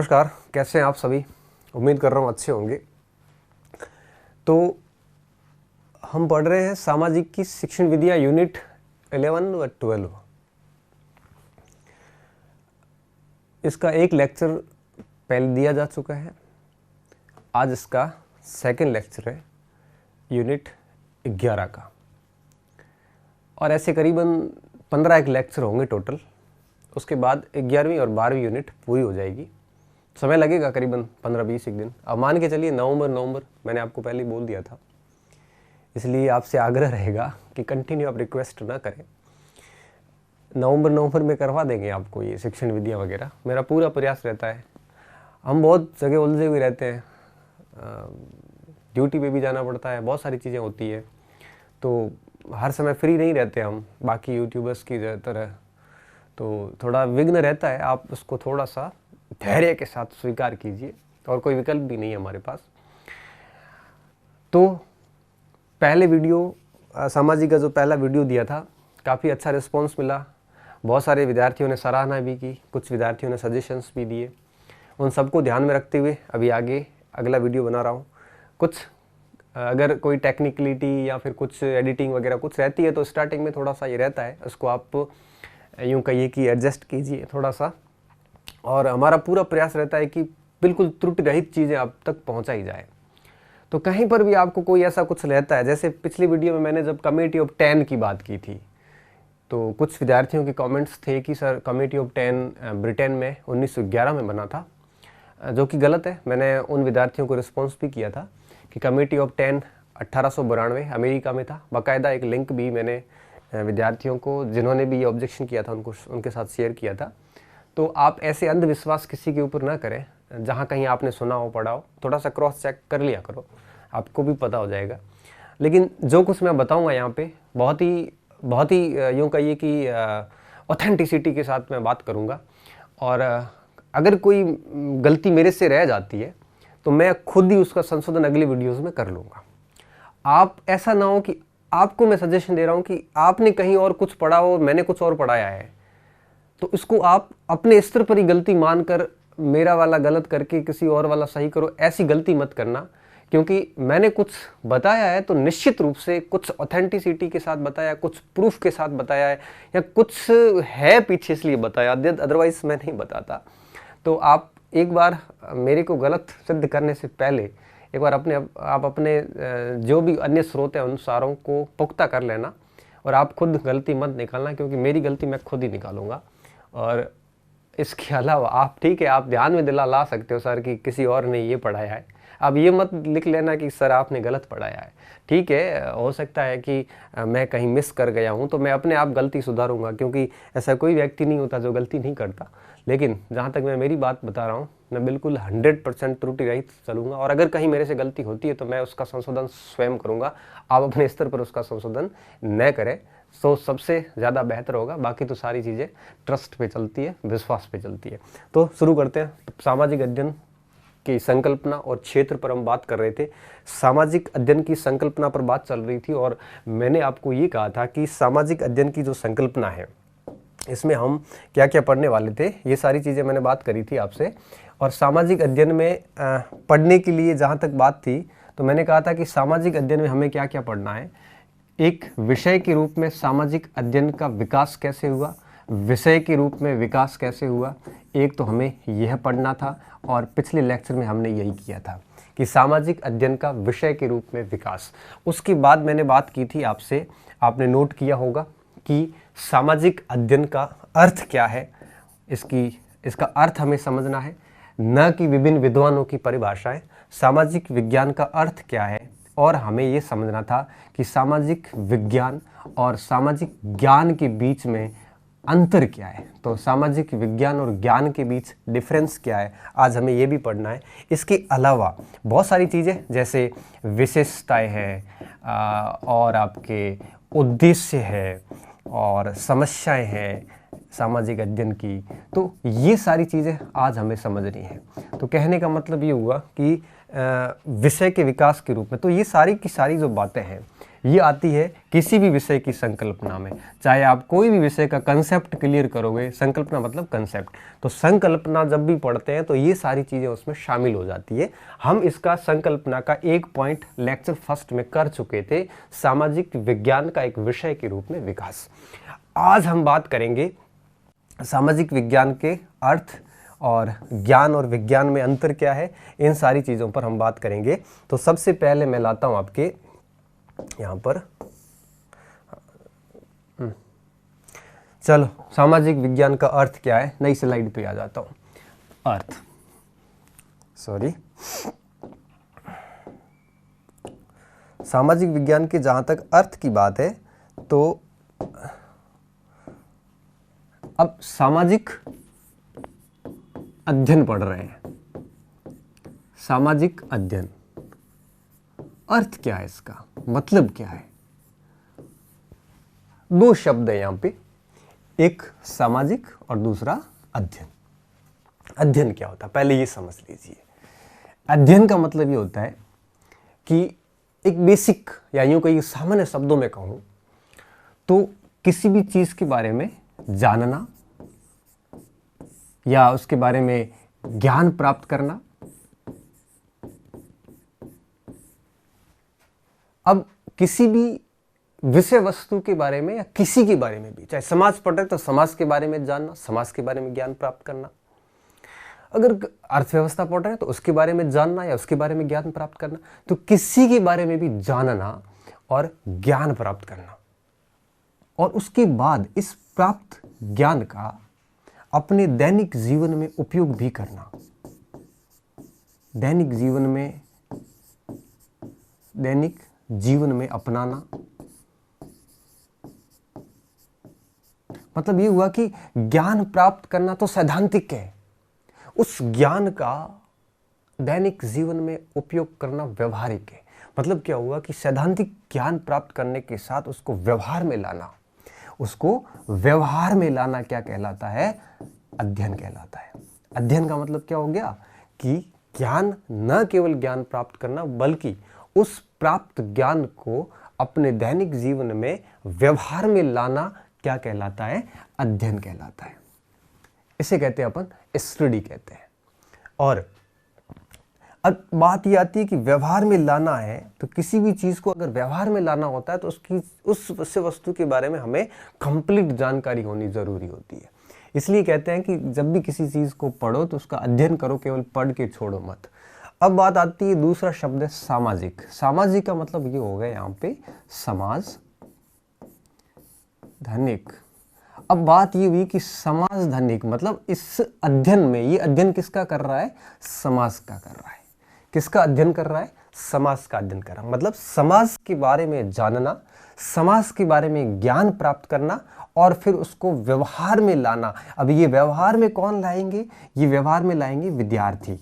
नमस्कार, कैसे हैं आप सभी। उम्मीद कर रहा हूँ अच्छे होंगे। तो हम पढ़ रहे हैं सामाजिक की शिक्षण विधियाँ यूनिट 11 व 12। इसका एक लेक्चर पहले दिया जा चुका है। आज इसका सेकंड लेक्चर है यूनिट 11 का, और ऐसे करीबन 15 एक लेक्चर होंगे टोटल। उसके बाद 11वीं और 12वीं यूनिट पूरी हो जाएगी। समय लगेगा करीबन 15-20 एक दिन। अब मान के चलिए नवंबर मैंने आपको पहले ही बोल दिया था, इसलिए आपसे आग्रह रहेगा कि कंटिन्यू आप रिक्वेस्ट ना करें। नवंबर में करवा देंगे आपको ये शिक्षण विधियाँ वगैरह, मेरा पूरा प्रयास रहता है। हम बहुत जगह उलझे हुए रहते हैं, ड्यूटी पे भी जाना पड़ता है, बहुत सारी चीज़ें होती है, तो हर समय फ्री नहीं रहते हम बाकी यूट्यूबर्स की तरह। तो थोड़ा विघ्न रहता है, आप उसको थोड़ा सा धैर्य के साथ स्वीकार कीजिए, और कोई विकल्प भी नहीं है हमारे पास। तो पहले वीडियो सामाजिक का जो पहला वीडियो दिया था, काफ़ी अच्छा रिस्पांस मिला। बहुत सारे विद्यार्थियों ने सराहना भी की, कुछ विद्यार्थियों ने सजेशंस भी दिए। उन सबको ध्यान में रखते हुए अभी आगे अगला वीडियो बना रहा हूँ। कुछ अगर कोई टेक्निकलिटी या फिर कुछ एडिटिंग वगैरह कुछ रहती है तो स्टार्टिंग में थोड़ा सा ये रहता है, उसको आप यूँ कहिए कि एडजस्ट कीजिए थोड़ा सा। और हमारा पूरा प्रयास रहता है कि बिल्कुल त्रुटि रहित चीज़ें आप तक पहुंचाई जाए। तो कहीं पर भी आपको कोई ऐसा कुछ रहता है, जैसे पिछली वीडियो में मैंने जब कमेटी ऑफ 10 की बात की थी, तो कुछ विद्यार्थियों के कमेंट्स थे कि सर कमेटी ऑफ 10 ब्रिटेन में 1911 में बना था, जो कि गलत है। मैंने उन विद्यार्थियों को रिस्पॉन्स भी किया था कि कमेटी ऑफ 10 1892 अमेरिका में था। बाकायदा एक लिंक भी मैंने विद्यार्थियों को जिन्होंने भी ये ऑब्जेक्शन किया था उनके साथ शेयर किया था। तो आप ऐसे अंधविश्वास किसी के ऊपर ना करें, जहाँ कहीं आपने सुना हो पढ़ा हो, थोड़ा सा क्रॉस चेक कर लिया करो, आपको भी पता हो जाएगा। लेकिन जो कुछ मैं बताऊंगा यहाँ पे बहुत ही यूँ कहिए कि ऑथेंटिसिटी के साथ मैं बात करूँगा। और अगर कोई गलती मेरे से रह जाती है तो मैं खुद ही उसका संशोधन अगली वीडियोज़ में कर लूँगा। आप ऐसा ना हो कि आपको मैं सजेशन दे रहा हूँ कि आपने कहीं और कुछ पढ़ा हो और मैंने कुछ और पढ़ाया है, तो इसको आप अपने स्तर पर ही गलती मानकर मेरा वाला गलत करके किसी और वाला सही करो, ऐसी गलती मत करना। क्योंकि मैंने कुछ बताया है तो निश्चित रूप से कुछ ऑथेंटिसिटी के साथ बताया, कुछ प्रूफ के साथ बताया है, या कुछ है पीछे इसलिए बताया, अदरवाइज मैं नहीं बताता। तो आप एक बार मेरे को गलत सिद्ध करने से पहले एक बार आप अपने जो भी अन्य स्रोत हैं उन सारों को पुख्ता कर लेना, और आप खुद गलती मत निकालना, क्योंकि मेरी गलती मैं खुद ही निकालूंगा। और इसके अलावा आप ठीक है, आप ध्यान में दिला ला सकते हो सर कि किसी और ने ये पढ़ाया है। अब ये मत लिख लेना कि सर आपने गलत पढ़ाया है। ठीक है, हो सकता है कि मैं कहीं मिस कर गया हूँ, तो मैं अपने आप गलती सुधारूंगा, क्योंकि ऐसा कोई व्यक्ति नहीं होता जो गलती नहीं करता। लेकिन जहाँ तक मैं मेरी बात बता रहा हूँ, मैं बिल्कुल 100% त्रुटि रहित चलूँगा, और अगर कहीं मेरे से गलती होती है तो मैं उसका संशोधन स्वयं करूँगा। आप अपने स्तर पर उसका संशोधन न करें तो सबसे ज़्यादा बेहतर होगा। बाकी तो सारी चीज़ें ट्रस्ट पे चलती है, विश्वास पे चलती है। तो शुरू करते हैं। सामाजिक अध्ययन की संकल्पना और क्षेत्र पर हम बात कर रहे थे। सामाजिक अध्ययन की संकल्पना पर बात चल रही थी, और मैंने आपको ये कहा था कि सामाजिक अध्ययन की जो संकल्पना है, इसमें हम क्या क्या पढ़ने वाले थे, ये सारी चीज़ें मैंने बात करी थी आपसे। और सामाजिक अध्ययन में पढ़ने के लिए जहाँ तक बात थी, तो मैंने कहा था कि सामाजिक अध्ययन में हमें क्या क्या पढ़ना है। एक विषय के रूप में सामाजिक अध्ययन का विकास कैसे हुआ, विषय के रूप में विकास कैसे हुआ, एक तो हमें यह पढ़ना था। और पिछले लेक्चर में हमने यही किया था कि सामाजिक अध्ययन का विषय के रूप में विकास। उसके बाद मैंने बात की थी आपसे, आपने नोट किया होगा कि सामाजिक अध्ययन का अर्थ क्या है। इसका अर्थ हमें समझना है, न कि विभिन्न विद्वानों की परिभाषाएं। सामाजिक विज्ञान का अर्थ क्या है, और हमें ये समझना था कि सामाजिक विज्ञान और सामाजिक ज्ञान के बीच में अंतर क्या है। तो सामाजिक विज्ञान और ज्ञान के बीच डिफरेंस क्या है, आज हमें ये भी पढ़ना है। इसके अलावा बहुत सारी चीज़ें जैसे विशेषताएं हैं, और आपके उद्देश्य है, और समस्याएं हैं सामाजिक अध्ययन की। तो ये सारी चीज़ें आज हमें समझनी है। तो कहने का मतलब ये हुआ कि विषय के विकास के रूप में, तो ये सारी की सारी जो बातें हैं ये आती है किसी भी विषय की संकल्पना में। चाहे आप कोई भी विषय का कंसेप्ट क्लियर करोगे, संकल्पना मतलब कंसेप्ट, तो संकल्पना जब भी पढ़ते हैं तो ये सारी चीज़ें उसमें शामिल हो जाती है। हम इसका संकल्पना का एक पॉइंट लेक्चर फर्स्ट में कर चुके थे, सामाजिक विज्ञान का एक विषय के रूप में विकास। आज हम बात करेंगे सामाजिक विज्ञान के अर्थ और ज्ञान और विज्ञान में अंतर क्या है, इन सारी चीज़ों पर हम बात करेंगे। तो सबसे पहले मैं लाता हूँ आपके यहाँ पर, चलो सामाजिक विज्ञान का अर्थ क्या है, नई स्लाइड पे आ जाता हूँ। अर्थ, सॉरी, सामाजिक विज्ञान के जहाँ तक अर्थ की बात है तो अब सामाजिक अध्ययन पढ़ रहे हैं। सामाजिक अध्ययन, अर्थ क्या है इसका, मतलब क्या है? दो शब्द है यहां पे, एक सामाजिक और दूसरा अध्ययन। अध्ययन क्या होता है पहले ये समझ लीजिए। अध्ययन का मतलब ये होता है कि एक बेसिक, या यूं कहीं सामान्य शब्दों में कहूं तो किसी भी चीज के बारे में जानना या उसके बारे में ज्ञान प्राप्त करना। अब किसी भी विषय वस्तु के बारे में या किसी के बारे में भी, चाहे समाज पढ़ रहे तो समाज के बारे में जानना, समाज के बारे में ज्ञान प्राप्त करना। अगर अर्थव्यवस्था पढ़ रहे हैं तो उसके बारे में जानना या उसके बारे में ज्ञान प्राप्त करना। तो किसी के बारे में भी जानना और ज्ञान प्राप्त करना, और उसके बाद इस प्राप्त ज्ञान का अपने दैनिक जीवन में उपयोग भी करना। दैनिक जीवन में अपनाना। मतलब ये हुआ कि ज्ञान प्राप्त करना तो सैद्धांतिक है, उस ज्ञान का दैनिक जीवन में उपयोग करना व्यवहारिक है। मतलब क्या हुआ कि सैद्धांतिक ज्ञान प्राप्त करने के साथ उसको व्यवहार में लाना, उसको व्यवहार में लाना क्या कहलाता है? अध्ययन कहलाता है। अध्ययन का मतलब क्या हो गया कि ज्ञान, न केवल ज्ञान प्राप्त करना बल्कि उस प्राप्त ज्ञान को अपने दैनिक जीवन में व्यवहार में लाना क्या कहलाता है? अध्ययन कहलाता है। इसे कहते हैं अपन स्टडी कहते हैं। और अब बात ये आती है कि व्यवहार में लाना है, तो किसी भी चीज को अगर व्यवहार में लाना होता है तो उसकी उस विषय वस्तु के बारे में हमें कंप्लीट जानकारी होनी जरूरी होती है। इसलिए कहते हैं कि जब भी किसी चीज को पढ़ो तो उसका अध्ययन करो, केवल पढ़ के छोड़ो मत। अब बात आती है, दूसरा शब्द है सामाजिक। सामाजिक का मतलब ये हो गया यहाँ पे समाज धनिक। अब बात ये हुई कि समाज धनिक मतलब इस अध्ययन में, ये अध्ययन किसका कर रहा है? समाज का कर रहा है। किसका अध्ययन कर रहा है? समाज का अध्ययन कर रहा है। मतलब समाज के बारे में जानना, समाज के बारे में ज्ञान प्राप्त करना और फिर उसको व्यवहार में लाना। अब ये व्यवहार में कौन लाएंगे? ये व्यवहार में लाएंगे विद्यार्थी,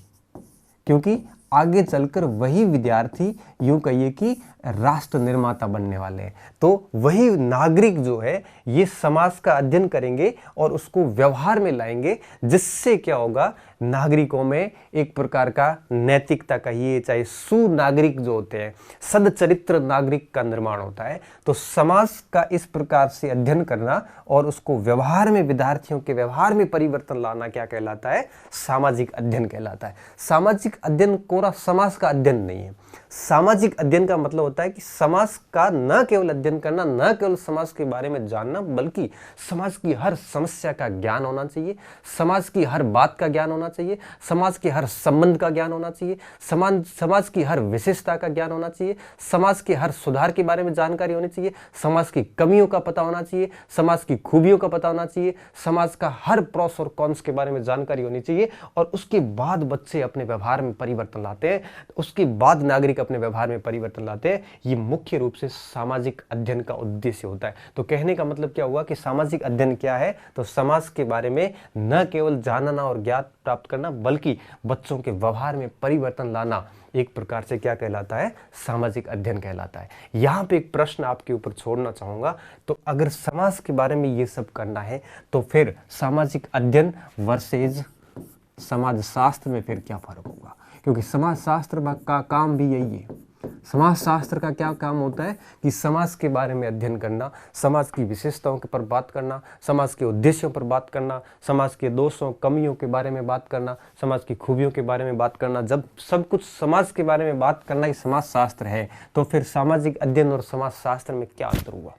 क्योंकि आगे चलकर वही विद्यार्थी यूं कहिए कि राष्ट्र निर्माता बनने वाले हैं। तो वही नागरिक जो है ये समाज का अध्ययन करेंगे और उसको व्यवहार में लाएंगे, जिससे क्या होगा? नागरिकों में एक प्रकार का नैतिकता कहिए, चाहे सुनागरिक जो होते हैं, सदचरित्र नागरिक का निर्माण होता है। तो समाज का इस प्रकार से अध्ययन करना और उसको व्यवहार में, विद्यार्थियों के व्यवहार में परिवर्तन लाना क्या कहलाता है? सामाजिक अध्ययन कहलाता है। सामाजिक अध्ययन कोरा समाज का अध्ययन नहीं है। सामाजिक अध्ययन का मतलब होता है कि समाज का न केवल अध्ययन करना, न केवल समाज के बारे में जानना, बल्कि समाज की हर समस्या का ज्ञान होना चाहिए, समाज की हर बात का ज्ञान होना चाहिए, समाज के हर संबंध का ज्ञान होना चाहिए, समाज की हर विशेषता का ज्ञान होना चाहिए, समाज के हर सुधार के बारे में जानकारी होनी चाहिए, समाज की कमियों का पता होना चाहिए, समाज की खूबियों का पता होना चाहिए, समाज का हर प्रोस और कॉन्स के बारे में जानकारी होनी चाहिए। और उसके बाद बच्चे अपने व्यवहार में परिवर्तन लाते हैं, उसके बाद नागरिक अपने व्यवहार में परिवर्तन लाते हैं। ये मुख्य रूप से सामाजिक अध्ययन का उद्देश्य होता है। तो कहने का मतलब क्या हुआ कि सामाजिक अध्ययन क्या है? तो समाज के बारे में न केवल जानना और ज्ञान प्राप्त करना, बल्कि बच्चों के व्यवहार में परिवर्तन लाना एक प्रकार से क्या कहलाता है? सामाजिक अध्ययन कहलाता है। यहाँ पे एक प्रश्न आपके ऊपर छोड़ना चाहूंगा। तो अगर समाज के बारे में ये सब करना है तो फिर सामाजिक अध्ययन वर्सेज समाज शास्त्र में फिर क्या फर्क होगा? क्योंकि समाज शास्त्र का काम भी यही है। समाजशास्त्र का क्या काम होता है कि समाज के बारे में अध्ययन करना, समाज की विशेषताओं के पर बात करना, समाज के उद्देश्यों पर बात करना, समाज के दोषों कमियों के बारे में बात करना, समाज की खूबियों के बारे में बात करना। जब सब कुछ समाज के बारे में बात करना ही समाजशास्त्र है तो फिर सामाजिक अध्ययन और समाजशास्त्र में क्या अंतर हुआ?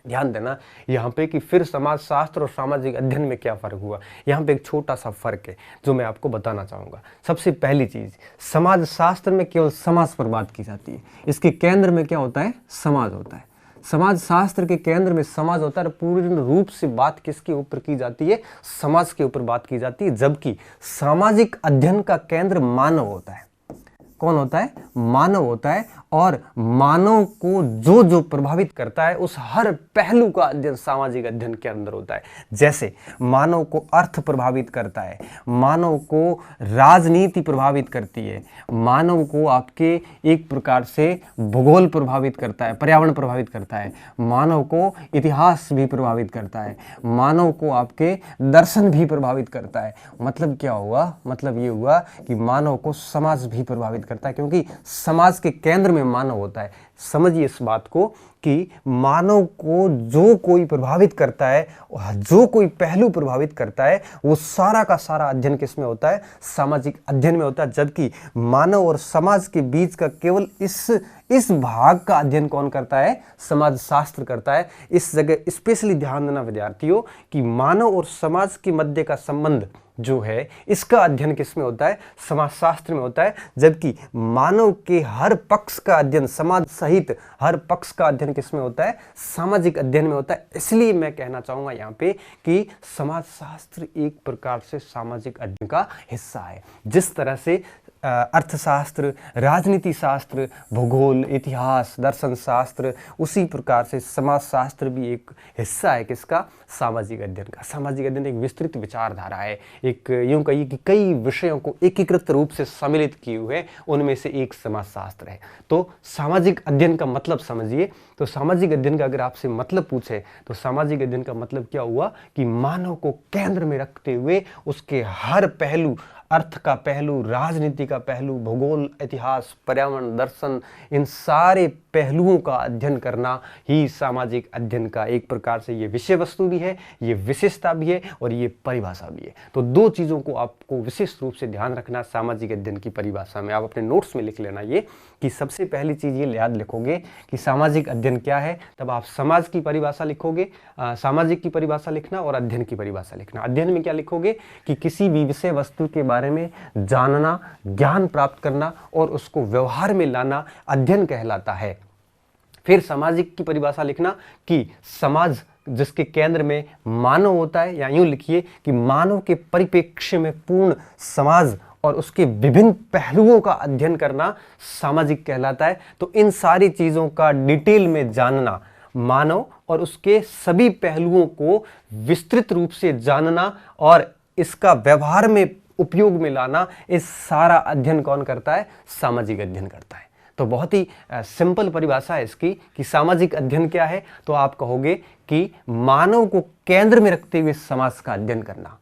ध्यान देना यहाँ पे कि फिर समाजशास्त्र और सामाजिक अध्ययन में क्या फर्क हुआ। यहाँ पे एक छोटा सा फर्क है जो मैं आपको बताना चाहूँगा। सबसे पहली चीज, समाजशास्त्र में केवल समाज पर बात की जाती है, इसके केंद्र में क्या होता है? समाज होता है। समाज शास्त्र के केंद्र में समाज होता है, पूर्ण रूप से बात किसके ऊपर की जाती है? समाज के ऊपर बात की जाती है। जबकि सामाजिक अध्ययन का केंद्र मानव होता है। कौन होता है? मानव होता है। और मानव को जो जो प्रभावित करता है उस हर पहलू का अध्ययन सामाजिक अध्ययन के अंदर होता है। जैसे मानव को अर्थ प्रभावित करता है, मानव को राजनीति प्रभावित करती है, मानव को आपके एक प्रकार से भूगोल प्रभावित करता है, पर्यावरण प्रभावित करता है, मानव को इतिहास भी प्रभावित करता है, मानव को आपके दर्शन भी प्रभावित करता है। मतलब क्या हुआ? मतलब ये हुआ कि मानव को समाज भी प्रभावित करता है, क्योंकि समाज के केंद्र में मानव होता है। समझिए इस बात को कि मानव को जो कोई प्रभावित करता है, जो कोई पहलू प्रभावित करता है, वो सारा का सारा अध्ययन किसमें होता है? सामाजिक अध्ययन में होता है। जबकि मानव और समाज के बीच का केवल इस भाग का अध्ययन कौन करता है? समाजशास्त्र करता है। इस जगह स्पेशली ध्यान देना विद्यार्थियों कि मानव और समाज के मध्य का संबंध जो है इसका अध्ययन किसमें होता है? समाजशास्त्र में होता है। जबकि मानव के हर पक्ष का अध्ययन, समाज सहित हर पक्ष का अध्ययन किसमें होता है? सामाजिक अध्ययन में होता है। इसलिए मैं कहना चाहूंगा यहाँ पे कि समाजशास्त्र एक प्रकार से सामाजिक अध्ययन का हिस्सा है। जिस तरह से अर्थशास्त्र, राजनीति शास्त्र, भूगोल, इतिहास, दर्शन शास्त्र, उसी प्रकार से समाजशास्त्र भी एक हिस्सा है किसका? सामाजिक अध्ययन का। सामाजिक अध्ययन एक विस्तृत विचारधारा है, एक यूं कहिए कि कई विषयों को एकीकृत रूप से सम्मिलित किए हुए, उनमें से एक समाजशास्त्र है। तो सामाजिक अध्ययन का मतलब समझिए। तो सामाजिक अध्ययन का अगर आपसे मतलब पूछे तो सामाजिक अध्ययन का मतलब क्या हुआ कि मानव को केंद्र में रखते हुए उसके हर पहलू, अर्थ का पहलू, राजनीति का पहलू, भूगोल, इतिहास, पर्यावरण, दर्शन, इन सारे पहलुओं का अध्ययन करना ही सामाजिक अध्ययन का एक प्रकार से ये विषय वस्तु भी है, ये विशेषता भी है और ये परिभाषा भी है। तो दो चीज़ों को आपको विशेष रूप से ध्यान रखना सामाजिक अध्ययन की परिभाषा में। आप अपने नोट्स में लिख लेना ये कि सबसे पहली चीज़ ये याद लिखोगे कि सामाजिक अध्ययन क्या है, तब आप समाज की परिभाषा लिखोगे, सामाजिक की परिभाषा लिखना और अध्ययन की परिभाषा लिखना। अध्ययन में क्या लिखोगे कि किसी भी विषय वस्तु के बारे में जानना, ज्ञान प्राप्त करना और उसको व्यवहार में लाना अध्ययन कहलाता है। फिर सामाजिक की परिभाषा लिखना कि समाज जिसके केंद्र में मानव होता है, या यूं लिखिए कि मानव के परिप्रेक्ष्य में पूर्ण समाज और उसके विभिन्न पहलुओं का अध्ययन करना सामाजिक कहलाता है। तो इन सारी चीजों का डिटेल में जानना, मानव और उसके सभी पहलुओं को विस्तृत रूप से जानना और इसका व्यवहार में उपयोग में लाना, इस सारा अध्ययन कौन करता है? सामाजिक अध्ययन करता है। तो बहुत ही सिंपल परिभाषा है इसकी कि सामाजिक अध्ययन क्या है। तो आप कहोगे कि मानव को केंद्र में रखते हुए समाज का अध्ययन करना,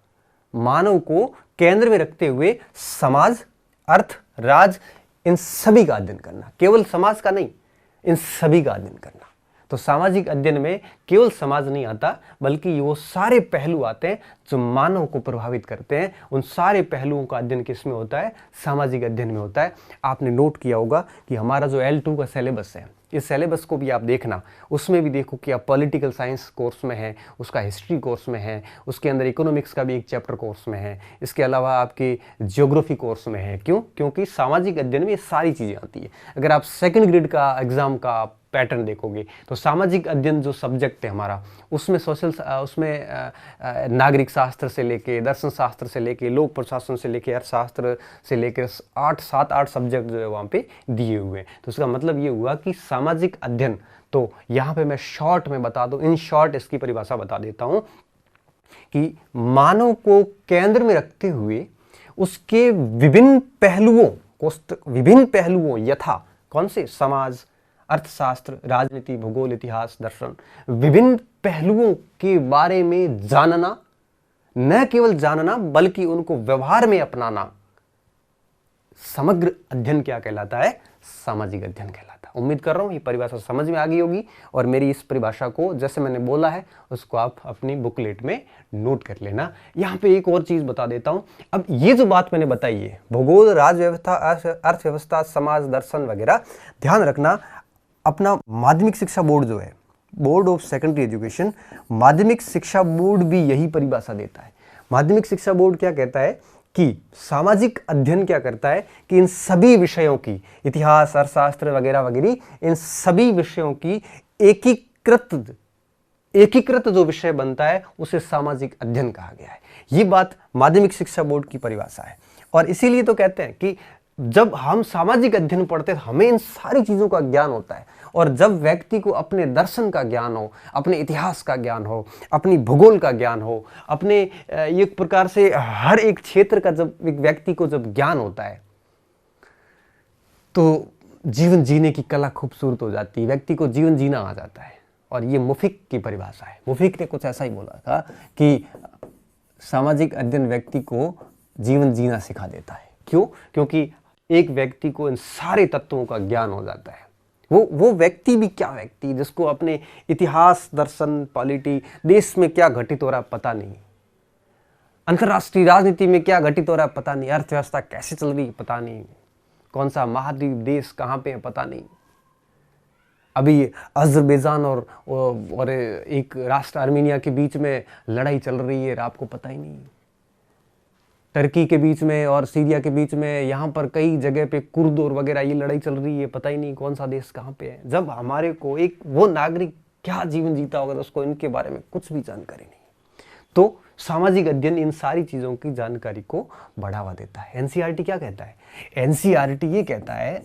मानव को केंद्र में रखते हुए समाज, अर्थ, राज, इन सभी का अध्ययन करना, केवल समाज का नहीं, इन सभी का अध्ययन करना। तो सामाजिक अध्ययन में केवल समाज नहीं आता, बल्कि वो सारे पहलू आते हैं जो मानव को प्रभावित करते हैं। उन सारे पहलुओं का अध्ययन किस में होता है? सामाजिक अध्ययन में होता है। आपने नोट किया होगा कि हमारा जो L2 का सिलेबस है, इस सिलेबस को भी आप देखना, उसमें भी देखो कि आप पॉलिटिकल साइंस कोर्स में है, उसका हिस्ट्री कोर्स में है, उसके अंदर इकोनॉमिक्स का भी एक चैप्टर कोर्स में है, इसके अलावा आपके ज्योग्राफी कोर्स में है। क्यों? क्योंकि सामाजिक अध्ययन में ये सारी चीज़ें आती है। अगर आप सेकंड ग्रेड का एग्जाम का पैटर्न देखोगे तो सामाजिक अध्ययन जो सब्जेक्ट है हमारा, उसमें नागरिक शास्त्र से लेके, दर्शन शास्त्र से लेके, लोक प्रशासन से लेके, अर्थशास्त्र से लेके 7-8 सब्जेक्ट जो है वहाँ पे दिए हुए हैं। तो इसका मतलब ये हुआ कि सामाजिक अध्ययन, तो यहाँ पे मैं शॉर्ट में बता दूं, इन शॉर्ट इसकी परिभाषा बता देता हूँ कि मानव को केंद्र में रखते हुए उसके विभिन्न पहलुओं यथा कौन से? समाज, अर्थशास्त्र, राजनीति, भूगोल, इतिहास, दर्शन, विभिन्न पहलुओं के बारे में जानना, न केवल जानना बल्कि उनको व्यवहार में अपनाना समग्र अध्ययन क्या कहलाता है? सामाजिक अध्ययन कहलाता है। उम्मीद कर रहा हूँ ये परिभाषा समझ में आ गई होगी और मेरी इस परिभाषा को जैसे मैंने बोला है उसको आप अपनी बुकलेट में नोट कर लेना। यहाँ पे एक और चीज बता देता हूँ। अब ये जो बात मैंने बताई है, भूगोल, राज व्यवस्था, अर्थव्यवस्था, समाज, दर्शन वगैरह, ध्यान रखना अपना माध्यमिक शिक्षा बोर्ड जो है, बोर्ड ऑफ सेकेंडरी एजुकेशन, माध्यमिक शिक्षा बोर्ड भी यही परिभाषा देता है। माध्यमिक शिक्षा बोर्ड क्या कहता है कि सामाजिक अध्ययन क्या करता है कि इन सभी विषयों की, इतिहास, अर्थशास्त्र वगैरह वगैरह, इन सभी विषयों की एकीकृत जो विषय बनता है उसे सामाजिक अध्ययन कहा गया है। ये बात माध्यमिक शिक्षा बोर्ड की परिभाषा है। और इसीलिए तो कहते हैं कि जब हम सामाजिक अध्ययन पढ़ते हैं हमें इन सारी चीजों का ज्ञान होता है। और जब व्यक्ति को अपने दर्शन का ज्ञान हो, अपने इतिहास का ज्ञान हो, अपनी भूगोल का ज्ञान हो, अपने एक प्रकार से हर एक क्षेत्र का जब एक व्यक्ति को जब ज्ञान होता है तो जीवन जीने की कला खूबसूरत हो जाती है, व्यक्ति को जीवन जीना आ जाता है। और ये मुफिक की परिभाषा है। मुफिक ने कुछ ऐसा ही बोला था कि सामाजिक अध्ययन व्यक्ति को जीवन जीना सिखा देता है। क्यों? क्योंकि एक व्यक्ति को इन सारे तत्वों का ज्ञान हो जाता है। वो व्यक्ति भी क्या व्यक्ति जिसको अपने इतिहास, दर्शन, पॉलिटी, देश में क्या घटित हो रहा है पता नहीं, अंतर्राष्ट्रीय राजनीति में क्या घटित हो रहा है पता नहीं, अर्थव्यवस्था कैसे चल रही है पता नहीं, कौन सा महाद्वीप देश कहाँ पे है पता नहीं। अभी अजरबैजान और एक राष्ट्र आर्मेनिया के बीच में लड़ाई चल रही है, आपको पता ही नहीं। टर्की के बीच में और सीरिया के बीच में यहाँ पर कई जगह पे कुर्द और वगैरह ये लड़ाई चल रही है, पता ही नहीं कौन सा देश कहाँ पे है। जब हमारे को एक वो नागरिक क्या जीवन जीता होगा तो उसको इनके बारे में कुछ भी जानकारी नहीं। तो सामाजिक अध्ययन इन सारी चीजों की जानकारी को बढ़ावा देता है। एनसीईआरटी क्या कहता है? एनसीईआरटी ये कहता है,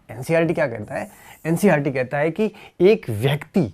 एनसीईआरटी क्या कहता है? एनसीईआरटी कहता है कि एक व्यक्ति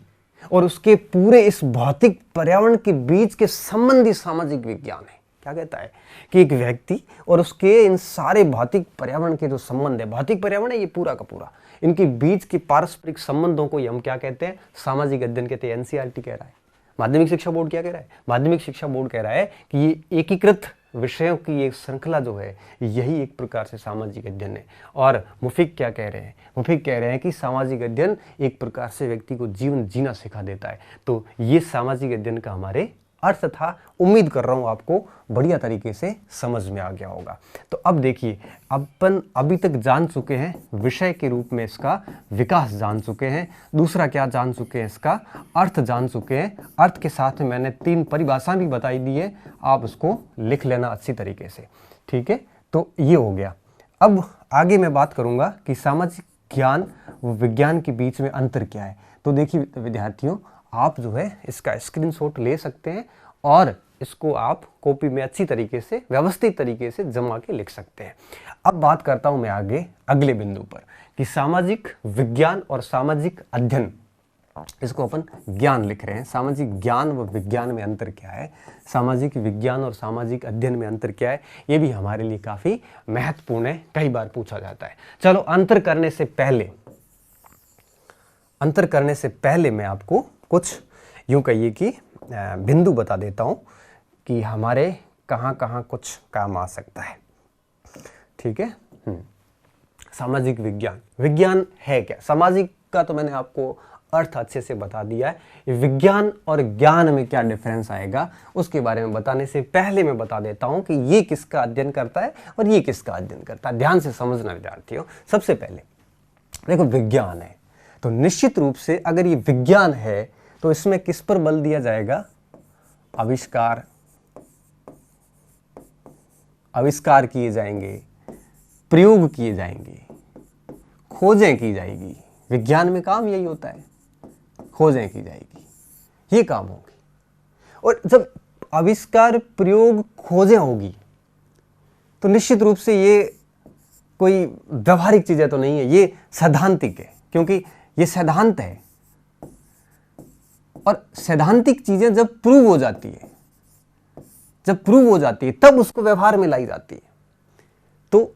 और उसके पूरे इस भौतिक पर्यावरण के बीच के संबंधी सामाजिक विज्ञान है। क्या कहता है कि एक व्यक्ति और उसके इन सारे भौतिक पर्यावरण के जो संबंध है, भौतिक पर्यावरण है ये पूरा का पूरा, इनके बीच के पारस्परिक संबंधों को हम क्या कहते हैं? सामाजिक अध्ययन कहते हैं। एनसीईआरटी कह रहा है। माध्यमिक शिक्षा बोर्ड क्या कह रहा है? माध्यमिक शिक्षा बोर्ड कह रहा है कि ये एकीकृत विषयों की एक श्रृंखला जो है यही एक प्रकार से सामाजिक अध्ययन है। और मुफिक क्या कह रहे हैं? मुफिक कह रहे हैं कि सामाजिक अध्ययन एक प्रकार से व्यक्ति को जीवन जीना सिखा देता है। तो ये सामाजिक अध्ययन का हमारे अर्थ था। उम्मीद कर रहा हूं आपको बढ़िया तरीके से समझ में आ गया होगा। तो अब देखिए, अपन अभी तक जान चुके हैं विषय के रूप में इसका विकास जान चुके हैं, दूसरा क्या जान चुके हैं? इसका अर्थ जान चुके हैं। अर्थ के साथ में मैंने 3 परिभाषाएं भी बताई दी है, आप उसको लिख लेना अच्छी तरीके से, ठीक है? तो ये हो गया। अब आगे मैं बात करूंगा कि सामाजिक ज्ञान व विज्ञान के बीच में अंतर क्या है। तो देखिए विद्यार्थियों, आप जो है इसका स्क्रीनशॉट ले सकते हैं और इसको आप कॉपी में अच्छी तरीके से, व्यवस्थित तरीके से जमा के लिख सकते हैं। अब बात करता हूं मैं आगे अगले बिंदु पर कि सामाजिक विज्ञान और सामाजिक अध्ययन, इसको अपन ज्ञान लिख रहे हैं। सामाजिक ज्ञान व विज्ञान में अंतर क्या है, सामाजिक विज्ञान और सामाजिक अध्ययन में अंतर क्या है, ये भी हमारे लिए काफी महत्वपूर्ण है, कई बार पूछा जाता है। चलो, अंतर करने से पहले मैं आपको कुछ यूं कहिए कि बिंदु बता देता हूं कि हमारे कहां कहां कुछ काम आ सकता है, ठीक है? सामाजिक विज्ञान, विज्ञान है क्या? सामाजिक का तो मैंने आपको अर्थ अच्छे से बता दिया है। विज्ञान और ज्ञान में क्या डिफरेंस आएगा उसके बारे में बताने से पहले मैं बता देता हूं कि ये किसका अध्ययन करता है और ये किसका अध्ययन करता है। ध्यान से समझना विद्यार्थियों। सबसे पहले देखो, विज्ञान है तो निश्चित रूप से अगर ये विज्ञान है तो इसमें किस पर बल दिया जाएगा? आविष्कार किए जाएंगे, प्रयोग किए जाएंगे, खोजें की जाएगी। विज्ञान में काम यही होता है, खोजें की जाएगी, ये काम होगी। और जब आविष्कार, प्रयोग, खोजें होगी तो निश्चित रूप से ये कोई व्यवहारिक चीजें तो नहीं है, ये सैद्धांतिक है, क्योंकि ये सिद्धांत है। और सैद्धांतिक चीजें जब प्रूव हो जाती है तब उसको व्यवहार में लाई जाती है। तो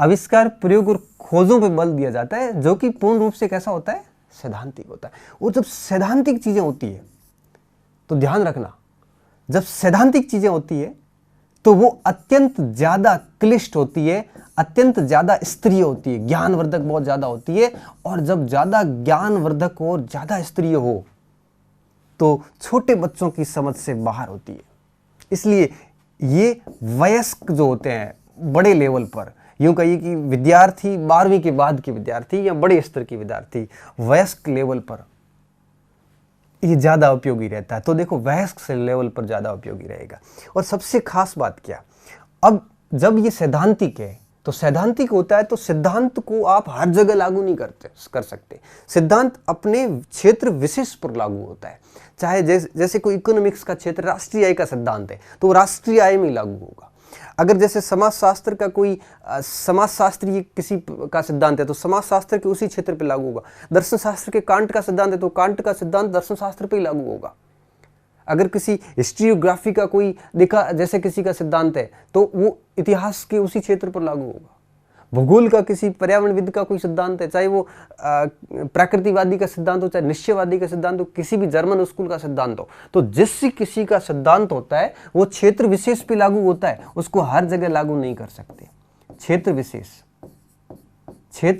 आविष्कार, प्रयोग और खोजों पर बल दिया जाता है, जो कि पूर्ण रूप से कैसा होता है? सैद्धांतिक होता है। और जब सैद्धांतिक चीजें होती है तो ध्यान रखना, जब सैद्धांतिक चीजें होती है तो वो अत्यंत ज्यादा क्लिष्ट होती है, अत्यंत ज्यादा स्तरीय होती है, ज्ञानवर्धक बहुत ज्यादा होती है। और जब ज्यादा ज्ञानवर्धक हो और ज्यादा स्तरीय हो तो छोटे बच्चों की समझ से बाहर होती है। इसलिए ये वयस्क जो होते हैं बड़े लेवल पर, यूं कहिए कि विद्यार्थी 12वीं के बाद के विद्यार्थी या बड़े स्तर के विद्यार्थी वयस्क लेवल पर ये ज्यादा उपयोगी रहता है। तो देखो वयस्क से लेवल पर ज्यादा उपयोगी रहेगा। और सबसे खास बात क्या, अब जब ये सैद्धांतिक है तो सैद्धांतिक होता है तो सिद्धांत को आप हर जगह लागू नहीं कर सकते। सिद्धांत अपने क्षेत्र विशेष पर लागू होता है। चाहे जैसे कोई इकोनॉमिक्स का क्षेत्र राष्ट्रीय आय का सिद्धांत है तो राष्ट्रीय आय में लागू होगा। अगर जैसे समाजशास्त्र का कोई समाजशास्त्रीय किसी का सिद्धांत है तो समाजशास्त्र के उसी क्षेत्र पे लागू होगा। दर्शन शास्त्र के कांट का सिद्धांत है तो कांट का सिद्धांत दर्शन शास्त्र पे ही लागू होगा। अगर किसी हिस्ट्रियोग्राफी का कोई देखा जैसे किसी का सिद्धांत है तो वो इतिहास के उसी क्षेत्र पर लागू होगा। भूगोल का किसी पर्यावरणविद का कोई सिद्धांत है, चाहे वो प्रकृतिवादी का सिद्धांत हो चाहे निश्चयवादी का सिद्धांत हो, किसी भी जर्मन स्कूल का सिद्धांत हो, तो जिस किसी का सिद्धांत होता है वो क्षेत्र विशेष पे लागू होता है, उसको हर जगह लागू नहीं कर सकते। क्षेत्र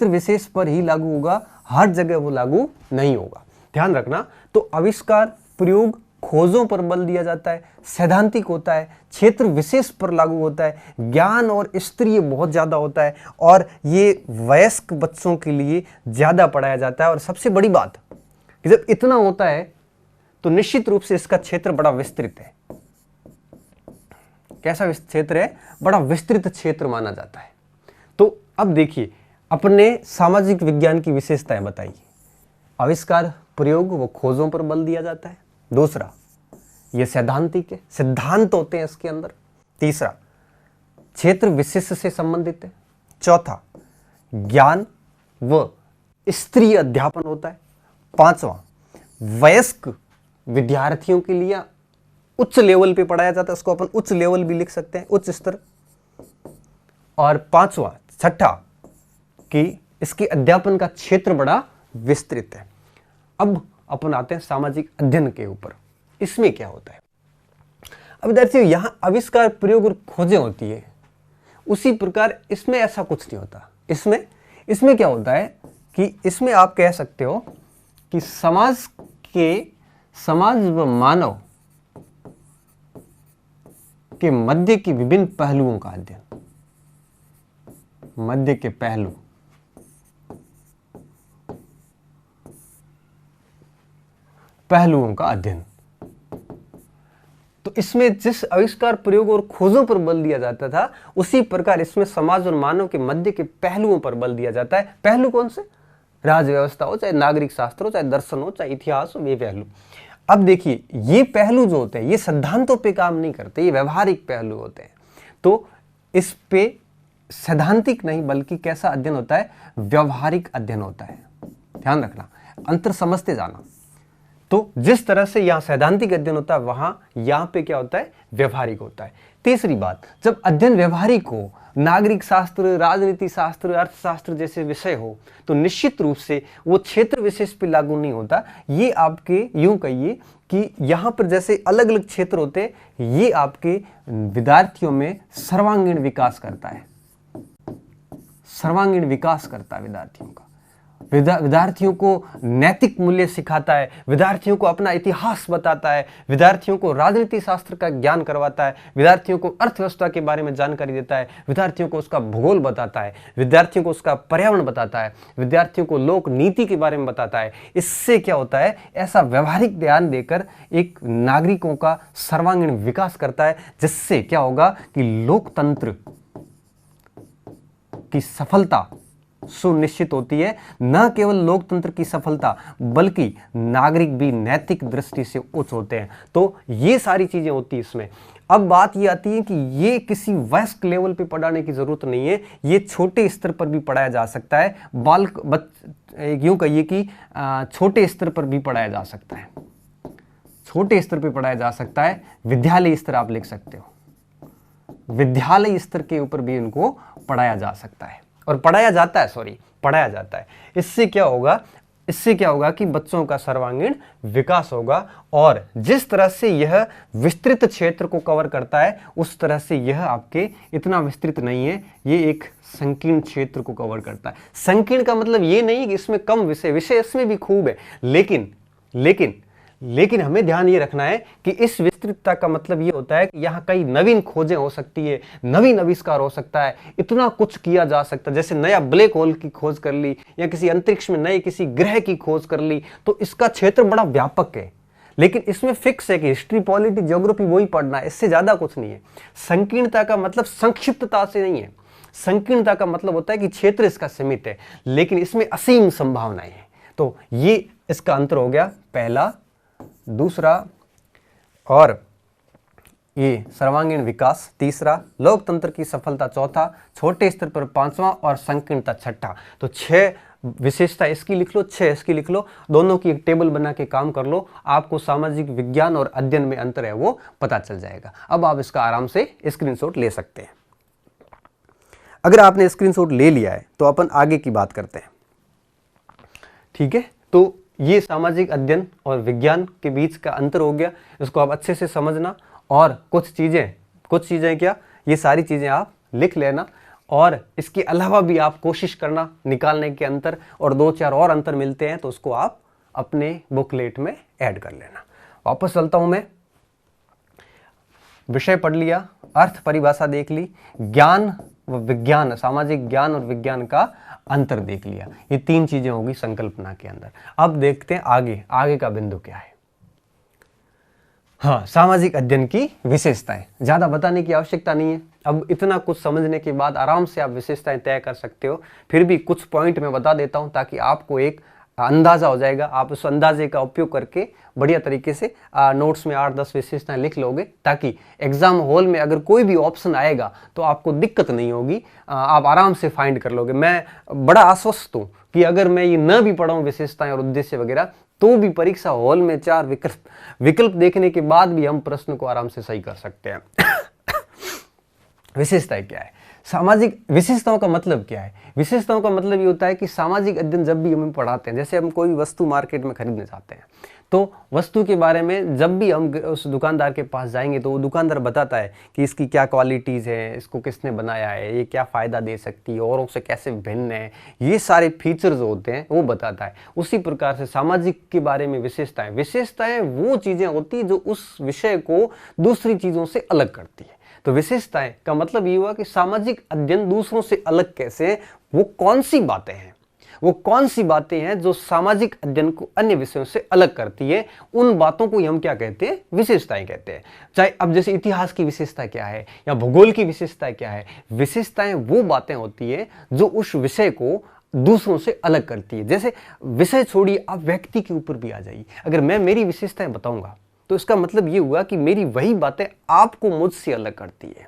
विशेष पर ही लागू होगा, हर जगह वो लागू नहीं होगा, ध्यान रखना। तो आविष्कार, प्रयोग, खोजों पर बल दिया जाता है, सैद्धांतिक होता है, क्षेत्र विशेष पर लागू होता है, ज्ञान और स्तरीय बहुत ज्यादा होता है और ये वयस्क बच्चों के लिए ज्यादा पढ़ाया जाता है। और सबसे बड़ी बात कि जब इतना होता है तो निश्चित रूप से इसका क्षेत्र बड़ा विस्तृत है। कैसा क्षेत्र है? बड़ा विस्तृत क्षेत्र माना जाता है। तो अब देखिए अपने सामाजिक विज्ञान की विशेषताएं बताइए। आविष्कार, प्रयोग, वो खोजों पर बल दिया जाता है। दूसरा, ये सैद्धांतिक है, सिद्धांत होते हैं इसके अंदर। तीसरा, क्षेत्र विशेष से संबंधित है। चौथा, ज्ञान व स्तरीय अध्यापन होता है। पांचवा, वयस्क विद्यार्थियों के लिए उच्च लेवल पे पढ़ाया जाता है, उसको अपन उच्च लेवल भी लिख सकते हैं, उच्च स्तर। और पांचवा, छठा कि इसके अध्यापन का क्षेत्र बड़ा विस्तृत है। अब अपन आते हैं सामाजिक अध्ययन के ऊपर। इसमें क्या होता है? अब विद्यार्थियों यहां आविष्कार, प्रयोग और खोजें होती है, उसी प्रकार इसमें ऐसा कुछ नहीं होता। इसमें क्या होता है कि इसमें आप कह सकते हो कि समाज व मानव के मध्य के विभिन्न पहलुओं का अध्ययन, मध्य के पहलुओं का अध्ययन। तो इसमें जिस आविष्कार, प्रयोग और खोजों पर बल दिया जाता था उसी प्रकार इसमें समाज और मानव के मध्य के पहलुओं पर बल दिया जाता है। पहलू कौन से? राज व्यवस्था हो, चाहे नागरिक शास्त्र हो, चाहे दर्शन हो, चाहे इतिहास हो, ये पहलू। अब देखिए ये पहलू जो होते हैं ये सिद्धांतों पे काम नहीं करते, ये व्यवहारिक पहलू होते हैं। तो इस पे सैद्धांतिक नहीं बल्कि कैसा अध्ययन होता है? व्यवहारिक अध्ययन होता है। ध्यान रखना, अंतर समझते जाना। तो जिस तरह से यहां सैद्धांतिक अध्ययन होता है वहां यहां पे क्या होता है? व्यवहारिक होता है। तीसरी बात, जब अध्ययन व्यवहारिक हो, नागरिक शास्त्र, राजनीति शास्त्र, अर्थशास्त्र जैसे विषय हो तो निश्चित रूप से वो क्षेत्र विशेष पे लागू नहीं होता। ये आपके यूं कहिए कि यहां पर जैसे अलग अलग क्षेत्र होते हैं, ये आपके विद्यार्थियों में सर्वांगीण विकास करता है, सर्वांगीण विकास करता है विद्यार्थियों का। विद्यार्थियों को नैतिक मूल्य सिखाता है, विद्यार्थियों को अपना इतिहास बताता है, विद्यार्थियों को राजनीति शास्त्र का ज्ञान करवाता है, विद्यार्थियों को अर्थव्यवस्था के बारे में जानकारी देता है, विद्यार्थियों को उसका भूगोल बताता है, विद्यार्थियों को उसका पर्यावरण बताता है, विद्यार्थियों को लोक नीति के बारे में बताता है। इससे क्या होता है? ऐसा व्यवहारिक ध्यान देकर एक नागरिकों का सर्वांगीण विकास करता है, जिससे क्या होगा कि लोकतंत्र की सफलता सुनिश्चित होती है। न केवल लोकतंत्र की सफलता बल्कि नागरिक भी नैतिक दृष्टि से उच्च होते हैं। तो ये सारी चीजें होती है इसमें। अब बात ये आती है कि ये किसी वयस्क लेवल पे पढ़ाने की जरूरत नहीं है, ये छोटे स्तर पर भी पढ़ाया जा सकता है। यूं कहिए कि छोटे स्तर पर भी पढ़ाया जा सकता है, छोटे स्तर पर पढ़ाया जा सकता है। विद्यालय स्तर आप लिख सकते हो, विद्यालय स्तर के ऊपर भी इनको पढ़ाया जा सकता है और पढ़ाया जाता है। इससे क्या होगा? इससे क्या होगा कि बच्चों का सर्वांगीण विकास होगा। और जिस तरह से यह विस्तृत क्षेत्र को कवर करता है उस तरह से यह आपके इतना विस्तृत नहीं है, ये एक संकीर्ण क्षेत्र को कवर करता है। संकीर्ण का मतलब ये नहीं कि इसमें कम विषय इसमें भी खूब है, लेकिन हमें ध्यान ये रखना है कि इस विस्तृतता का मतलब ये होता है कि यहाँ कई नवीन खोजें हो सकती है, नवीन आविष्कार हो सकता है, इतना कुछ किया जा सकता है। जैसे नया ब्लैक होल की खोज कर ली या किसी अंतरिक्ष में नए किसी ग्रह की खोज कर ली, तो इसका क्षेत्र बड़ा व्यापक है। लेकिन इसमें फिक्स है कि हिस्ट्री, पॉलिटी, ज्योग्राफी वही पढ़ना है, इससे ज्यादा कुछ नहीं है। संकीर्णता का मतलब संक्षिप्तता से नहीं है। संकीर्णता का मतलब होता है कि क्षेत्र इसका सीमित है, लेकिन इसमें असीम संभावनाएं हैं। तो ये इसका अंतर हो गया पहला, दूसरा, और ये सर्वांगीण विकास तीसरा, लोकतंत्र की सफलता चौथा, छोटे स्तर पर पांचवा और संकीर्णता छठा। तो 6 विशेषता इसकी लिख लो, 6 इसकी लिख लो, दोनों की एक टेबल बना के काम कर लो, आपको सामाजिक विज्ञान और अध्ययन में अंतर है वो पता चल जाएगा। अब आप इसका आराम से स्क्रीनशॉट ले सकते हैं। अगर आपने स्क्रीनशॉट ले लिया है तो अपन आगे की बात करते हैं, ठीक है। तो ये सामाजिक अध्ययन और विज्ञान के बीच का अंतर हो गया, इसको आप अच्छे से समझना। और कुछ चीजें क्या, ये सारी चीजें आप लिख लेना, और इसके अलावा भी आप कोशिश करना निकालने के अंतर, और 2-4 और अंतर मिलते हैं तो उसको आप अपने बुकलेट में ऐड कर लेना। वापस चलता हूं मैं, विषय पढ़ लिया, अर्थ परिभाषा देख ली, ज्ञान व विज्ञान, सामाजिक ज्ञान और विज्ञान का अंतर देख लिया, ये 3 चीजें होगी संकल्पना के अंदर। अब देखते हैं आगे का बिंदु क्या है। हाँ, सामाजिक अध्ययन की विशेषताएं, ज्यादा बताने की आवश्यकता नहीं है। अब इतना कुछ समझने के बाद आराम से आप विशेषताएं तय कर सकते हो। फिर भी कुछ पॉइंट मैं बता देता हूं ताकि आपको एक अंदाजा हो जाएगा। आप उस अंदाजे का उपयोग करके बढ़िया तरीके से नोट्स में 8-10 विशेषताएं लिख लोगे, ताकि एग्जाम हॉल में अगर कोई भी ऑप्शन आएगा तो आपको दिक्कत नहीं होगी, आप आराम से फाइंड कर लोगे। मैं बड़ा आश्वस्त हूं कि अगर मैं ये न भी पढ़ाऊं विशेषताएं और उद्देश्य वगैरह, तो भी परीक्षा हॉल में 4 विकल्प देखने के बाद भी हम प्रश्न को आराम से सही कर सकते हैं। विशेषताएं क्या है? सामाजिक विशेषताओं का मतलब क्या है? विशेषताओं का मतलब ये होता है कि सामाजिक अध्ययन जब भी हम पढ़ाते हैं, जैसे हम कोई वस्तु मार्केट में खरीदने जाते हैं, तो वस्तु के बारे में जब भी हम उस दुकानदार के पास जाएंगे तो वो दुकानदार बताता है कि इसकी क्या क्वालिटीज़ है, इसको किसने बनाया है, ये क्या फ़ायदा दे सकती है, औरों से कैसे भिन्न है, ये सारे फीचर्स होते हैं वो बताता है। उसी प्रकार से सामाजिक के बारे में विशेषताएं वो चीज़ें होती हैं जो उस विषय को दूसरी चीज़ों से अलग करती है। तो विशेषताएं का मतलब ये हुआ कि सामाजिक अध्ययन दूसरों से अलग कैसे है, वो कौन सी बातें हैं जो सामाजिक अध्ययन को अन्य विषयों से अलग करती है, उन बातों को हम क्या कहते हैं? विशेषताएं कहते हैं। चाहे अब जैसे इतिहास की विशेषता क्या है या भूगोल की विशेषता क्या है, विशेषताएं वो बातें होती है जो उस विषय को दूसरों से अलग करती है। जैसे विषय छोड़िए, आप व्यक्ति के ऊपर भी आ जाइए। अगर मैं मेरी विशेषताएं बताऊंगा तो इसका मतलब ये हुआ कि मेरी वही बातें आपको मुझसे अलग करती है।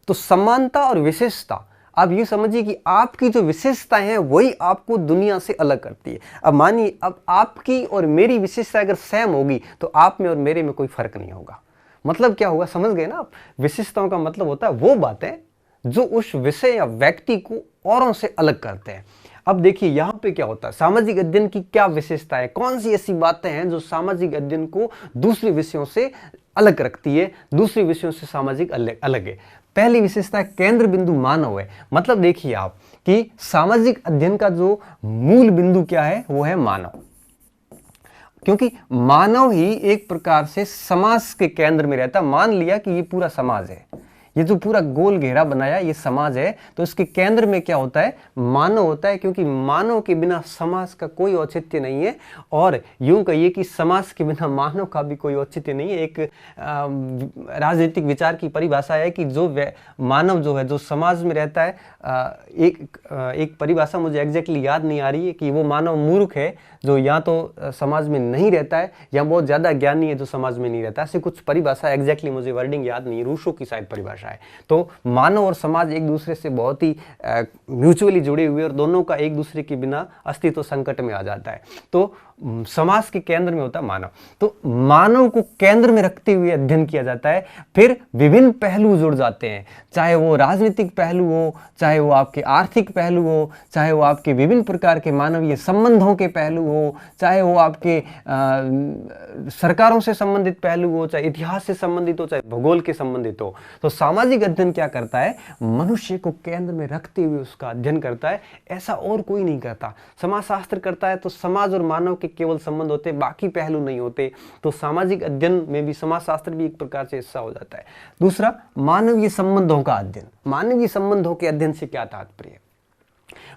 तो समानता और विशेषता, आप ये समझिए कि आपकी जो विशेषताएं हैं वही आपको दुनिया से अलग करती है। अब मानिए, अब आपकी और मेरी विशेषता अगर सेम होगी तो आप में और मेरे में कोई फर्क नहीं होगा। मतलब क्या होगा, समझ गए ना आप? विशेषताओं का मतलब होता है वो बातें जो उस विषय या व्यक्ति को औरों से अलग करते हैं। अब देखिए यहां पे क्या होता है, सामाजिक अध्ययन की क्या विशेषता है, कौन सी ऐसी बातें हैं जो सामाजिक अध्ययन को दूसरे विषयों से अलग रखती है, दूसरे विषयों से सामाजिक अलग है। पहली विशेषता केंद्र बिंदु मानव है। मतलब देखिए आप कि सामाजिक अध्ययन का जो मूल बिंदु क्या है, वो है मानव, क्योंकि मानव ही एक प्रकार से समाज के केंद्र में रहता। मान लिया कि ये पूरा समाज है, ये जो पूरा गोल घेरा बनाया ये समाज है, तो इसके केंद्र में क्या होता है? मानव होता है, क्योंकि मानव के बिना समाज का कोई औचित्य नहीं है। और यूं कहिए कि समाज के बिना मानव का भी कोई औचित्य नहीं है। एक राजनीतिक विचार की परिभाषा है कि जो मानव जो है, जो समाज में रहता है, एक परिभाषा मुझे एग्जैक्टली याद नहीं आ रही है कि वो मानव मूर्ख है जो या तो समाज में नहीं रहता है या बहुत ज्यादा ज्ञानी है जो समाज में नहीं रहता। ऐसी कुछ परिभाषा, एग्जैक्टली मुझे वर्डिंग याद नहीं, रूसो की शायद परिभाषा है। तो मानव और समाज एक दूसरे से बहुत ही म्यूचुअली जुड़े हुए और दोनों का एक दूसरे के बिना अस्तित्व संकट में आ जाता है। तो समाज के केंद्र में होता है मानव। तो मानव को केंद्र में रखते हुए अध्ययन किया जाता है। फिर विभिन्न पहलू जुड़ जाते हैं, चाहे वो राजनीतिक पहलू हो, चाहे वो आपके आर्थिक पहलू हो, चाहे वो आपके विभिन्न प्रकार के मानवीय संबंधों के पहलू हो, चाहे वो आपके सरकारों से संबंधित पहलू हो, चाहे इतिहास से संबंधित हो, चाहे भूगोल के संबंधित हो। तो सामाजिक अध्ययन क्या करता है, मनुष्य को केंद्र में रखते हुए उसका अध्ययन करता है। ऐसा और कोई नहीं करता। समाजशास्त्र करता है तो समाज और मानव के केवल संबंध होते, बाकी पहलू नहीं होते। तो सामाजिक अध्ययन में भी समाजशास्त्र भी एक प्रकार से हिस्सा हो जाता है। दूसरा, मानवीय संबंधों का अध्ययन। मानवीय संबंधों के अध्ययन से क्या तात्पर्य?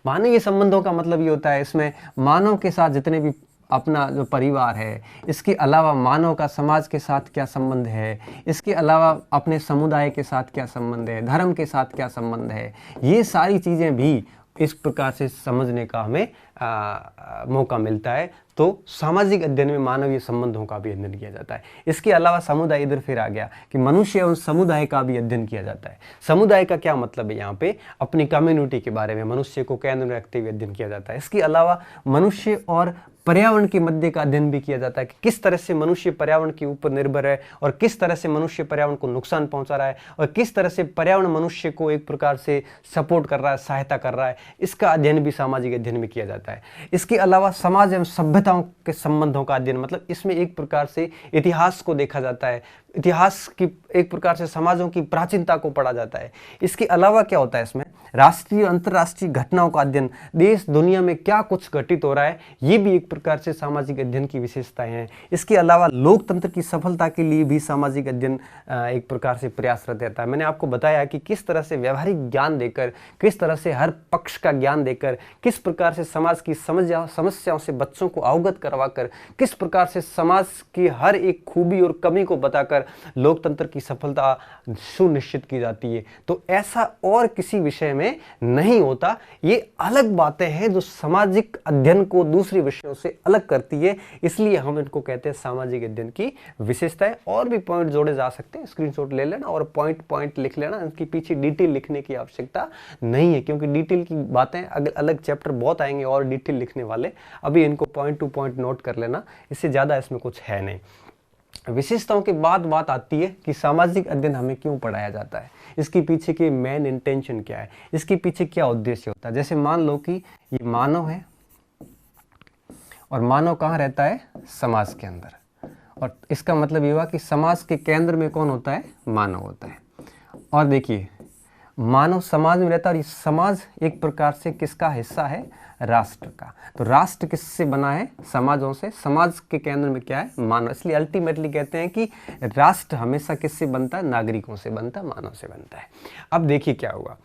मानवीय संबंधों का मतलब ये होता है, इसमें मानव के साथ जितने भी अपना जो परिवार है, इसके अलावा मानव का समाज के साथ क्या संबंध है, इसके अलावा अपने समुदाय के साथ क्या संबंध है, धर्म के साथ क्या संबंध है, ये सारी चीज़ें भी इस प्रकार से समझने का हमें मौका मिलता है। तो सामाजिक अध्ययन में मानवीय संबंधों का भी अध्ययन किया जाता है। इसके अलावा समुदाय इधर फिर आ गया कि मनुष्य एवं समुदाय का भी अध्ययन किया जाता है। समुदाय का क्या मतलब है, यहाँ पे अपनी कम्युनिटी के बारे में मनुष्य को केंद्र में रखते हुए अध्ययन किया जाता है। इसके अलावा मनुष्य और पर्यावरण के मध्य का अध्ययन भी किया जाता है कि किस तरह से मनुष्य पर्यावरण के ऊपर निर्भर है और किस तरह से मनुष्य पर्यावरण को नुकसान पहुंचा रहा है और किस तरह से पर्यावरण मनुष्य को एक प्रकार से सपोर्ट कर रहा है, सहायता कर रहा है। इसका अध्ययन भी सामाजिक अध्ययन में किया जाता है। इसके अलावा समाज एवं सभ्यताओं के संबंधों का अध्ययन, मतलब इसमें एक प्रकार से इतिहास को देखा जाता है, इतिहास की एक प्रकार से समाजों की प्राचीनता को पढ़ा जाता है। इसके अलावा क्या होता है, इसमें राष्ट्रीय अंतर्राष्ट्रीय घटनाओं का अध्ययन, देश दुनिया में क्या कुछ घटित हो रहा है, ये भी एक प्रकार से सामाजिक अध्ययन की विशेषताएं हैं। इसके अलावा लोकतंत्र की सफलता के लिए भी सामाजिक अध्ययन एक प्रकार से प्रयासरत रहता है। मैंने आपको बताया कि किस तरह से व्यवहारिक ज्ञान देकर, किस तरह से हर पक्ष का ज्ञान देकर, किस प्रकार से समाज की समस्याओं से बच्चों को अवगत करवाकर, किस प्रकार से समाज की हर एक खूबी और कमी को बताकर लोकतंत्र की सफलता सुनिश्चित की जाती है। तो ऐसा और किसी विषय में नहीं होता। ये अलग बातें हैं जो सामाजिक अध्ययन को दूसरे विषयों से अलग करती है, इसलिए हम इनको कहते हैं सामाजिक अध्ययन की विशेषताएं। और भी पॉइंट जोड़े जा सकते हैं, स्क्रीनशॉट ले लेना और पॉइंट पॉइंट लिख लेना। इसके पीछे डिटेल लिखने की आवश्यकता नहीं है, क्योंकि डिटेल की बातें अलग चैप्टर बहुत आएंगे और डिटेल लिखने वाले। अभी इनको पॉइंट टू पॉइंट नोट कर लेना, इससे ज्यादा इसमें कुछ है नहीं। विशेषताओं के बाद बात आती है कि सामाजिक अध्ययन हमें क्यों पढ़ाया जाता है, इसके पीछे के मेन इंटेंशन क्या है, इसके पीछे क्या उद्देश्य होता है। जैसे मान लो कि ये मानव है और मानव कहाँ रहता है, समाज के अंदर, और इसका मतलब ये हुआ कि समाज के केंद्र में कौन होता है, मानव होता है। और देखिए, मानव समाज में रहता है और ये समाज एक प्रकार से किसका हिस्सा है, राष्ट्र का। तो राष्ट्र किससे बना है, समाजों से। समाज के केंद्र में क्या है, मानव। इसलिए अल्टीमेटली कहते हैं कि राष्ट्र हमेशा किससे बनता है, नागरिकों से बनता है, मानव से बनता है। अब देखिए क्या हुआ,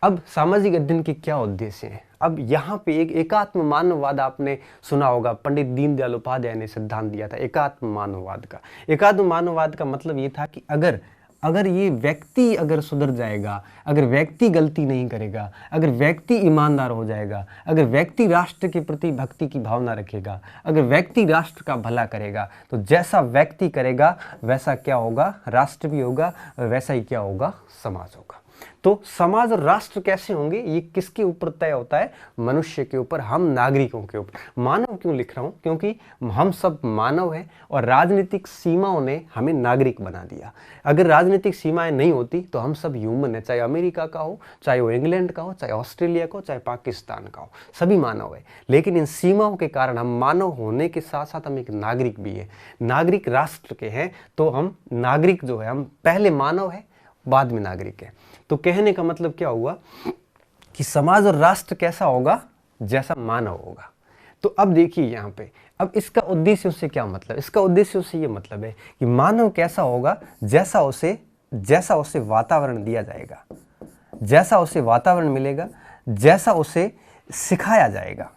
अब सामाजिक अध्ययन के क्या उद्देश्य हैं। अब यहाँ पे एक एकात्म मानववाद आपने सुना होगा, पंडित दीनदयाल उपाध्याय ने सिद्धांत दिया था एकात्म मानववाद का। एकात्म मानववाद का मतलब ये था कि अगर ये व्यक्ति अगर सुधर जाएगा, अगर व्यक्ति गलती नहीं करेगा, अगर व्यक्ति ईमानदार हो जाएगा, अगर व्यक्ति राष्ट्र के प्रति भक्ति की भावना रखेगा, अगर व्यक्ति राष्ट्र का भला करेगा, तो जैसा व्यक्ति करेगा वैसा क्या होगा, राष्ट्र भी होगा, वैसा ही क्या होगा, समाज होगा। तो समाज और राष्ट्र कैसे होंगे, ये किसके ऊपर तय होता है, मनुष्य के ऊपर, हम नागरिकों के ऊपर। मानव क्यों लिख रहा हूं, क्योंकि हम सब मानव हैं और राजनीतिक सीमाओं ने हमें नागरिक बना दिया। अगर राजनीतिक सीमाएं नहीं होती तो हम सब ह्यूमन है, चाहे अमेरिका का हो, चाहे वो इंग्लैंड का हो, चाहे ऑस्ट्रेलिया का हो, चाहे पाकिस्तान का हो, सभी मानव है। लेकिन इन सीमाओं के कारण हम मानव होने के साथ साथ हम एक नागरिक भी है, नागरिक राष्ट्र के हैं। तो हम नागरिक जो है, हम पहले मानव है बाद में नागरिक है। तो कहने का मतलब क्या हुआ कि समाज और राष्ट्र कैसा होगा, जैसा मानव होगा। तो अब देखिए यहाँ पे, अब इसका उद्देश्य से क्या मतलब, इसका उद्देश्य से ये मतलब है कि मानव कैसा होगा, जैसा उसे वातावरण दिया जाएगा, जैसा उसे वातावरण मिलेगा, जैसा उसे सिखाया जाएगा,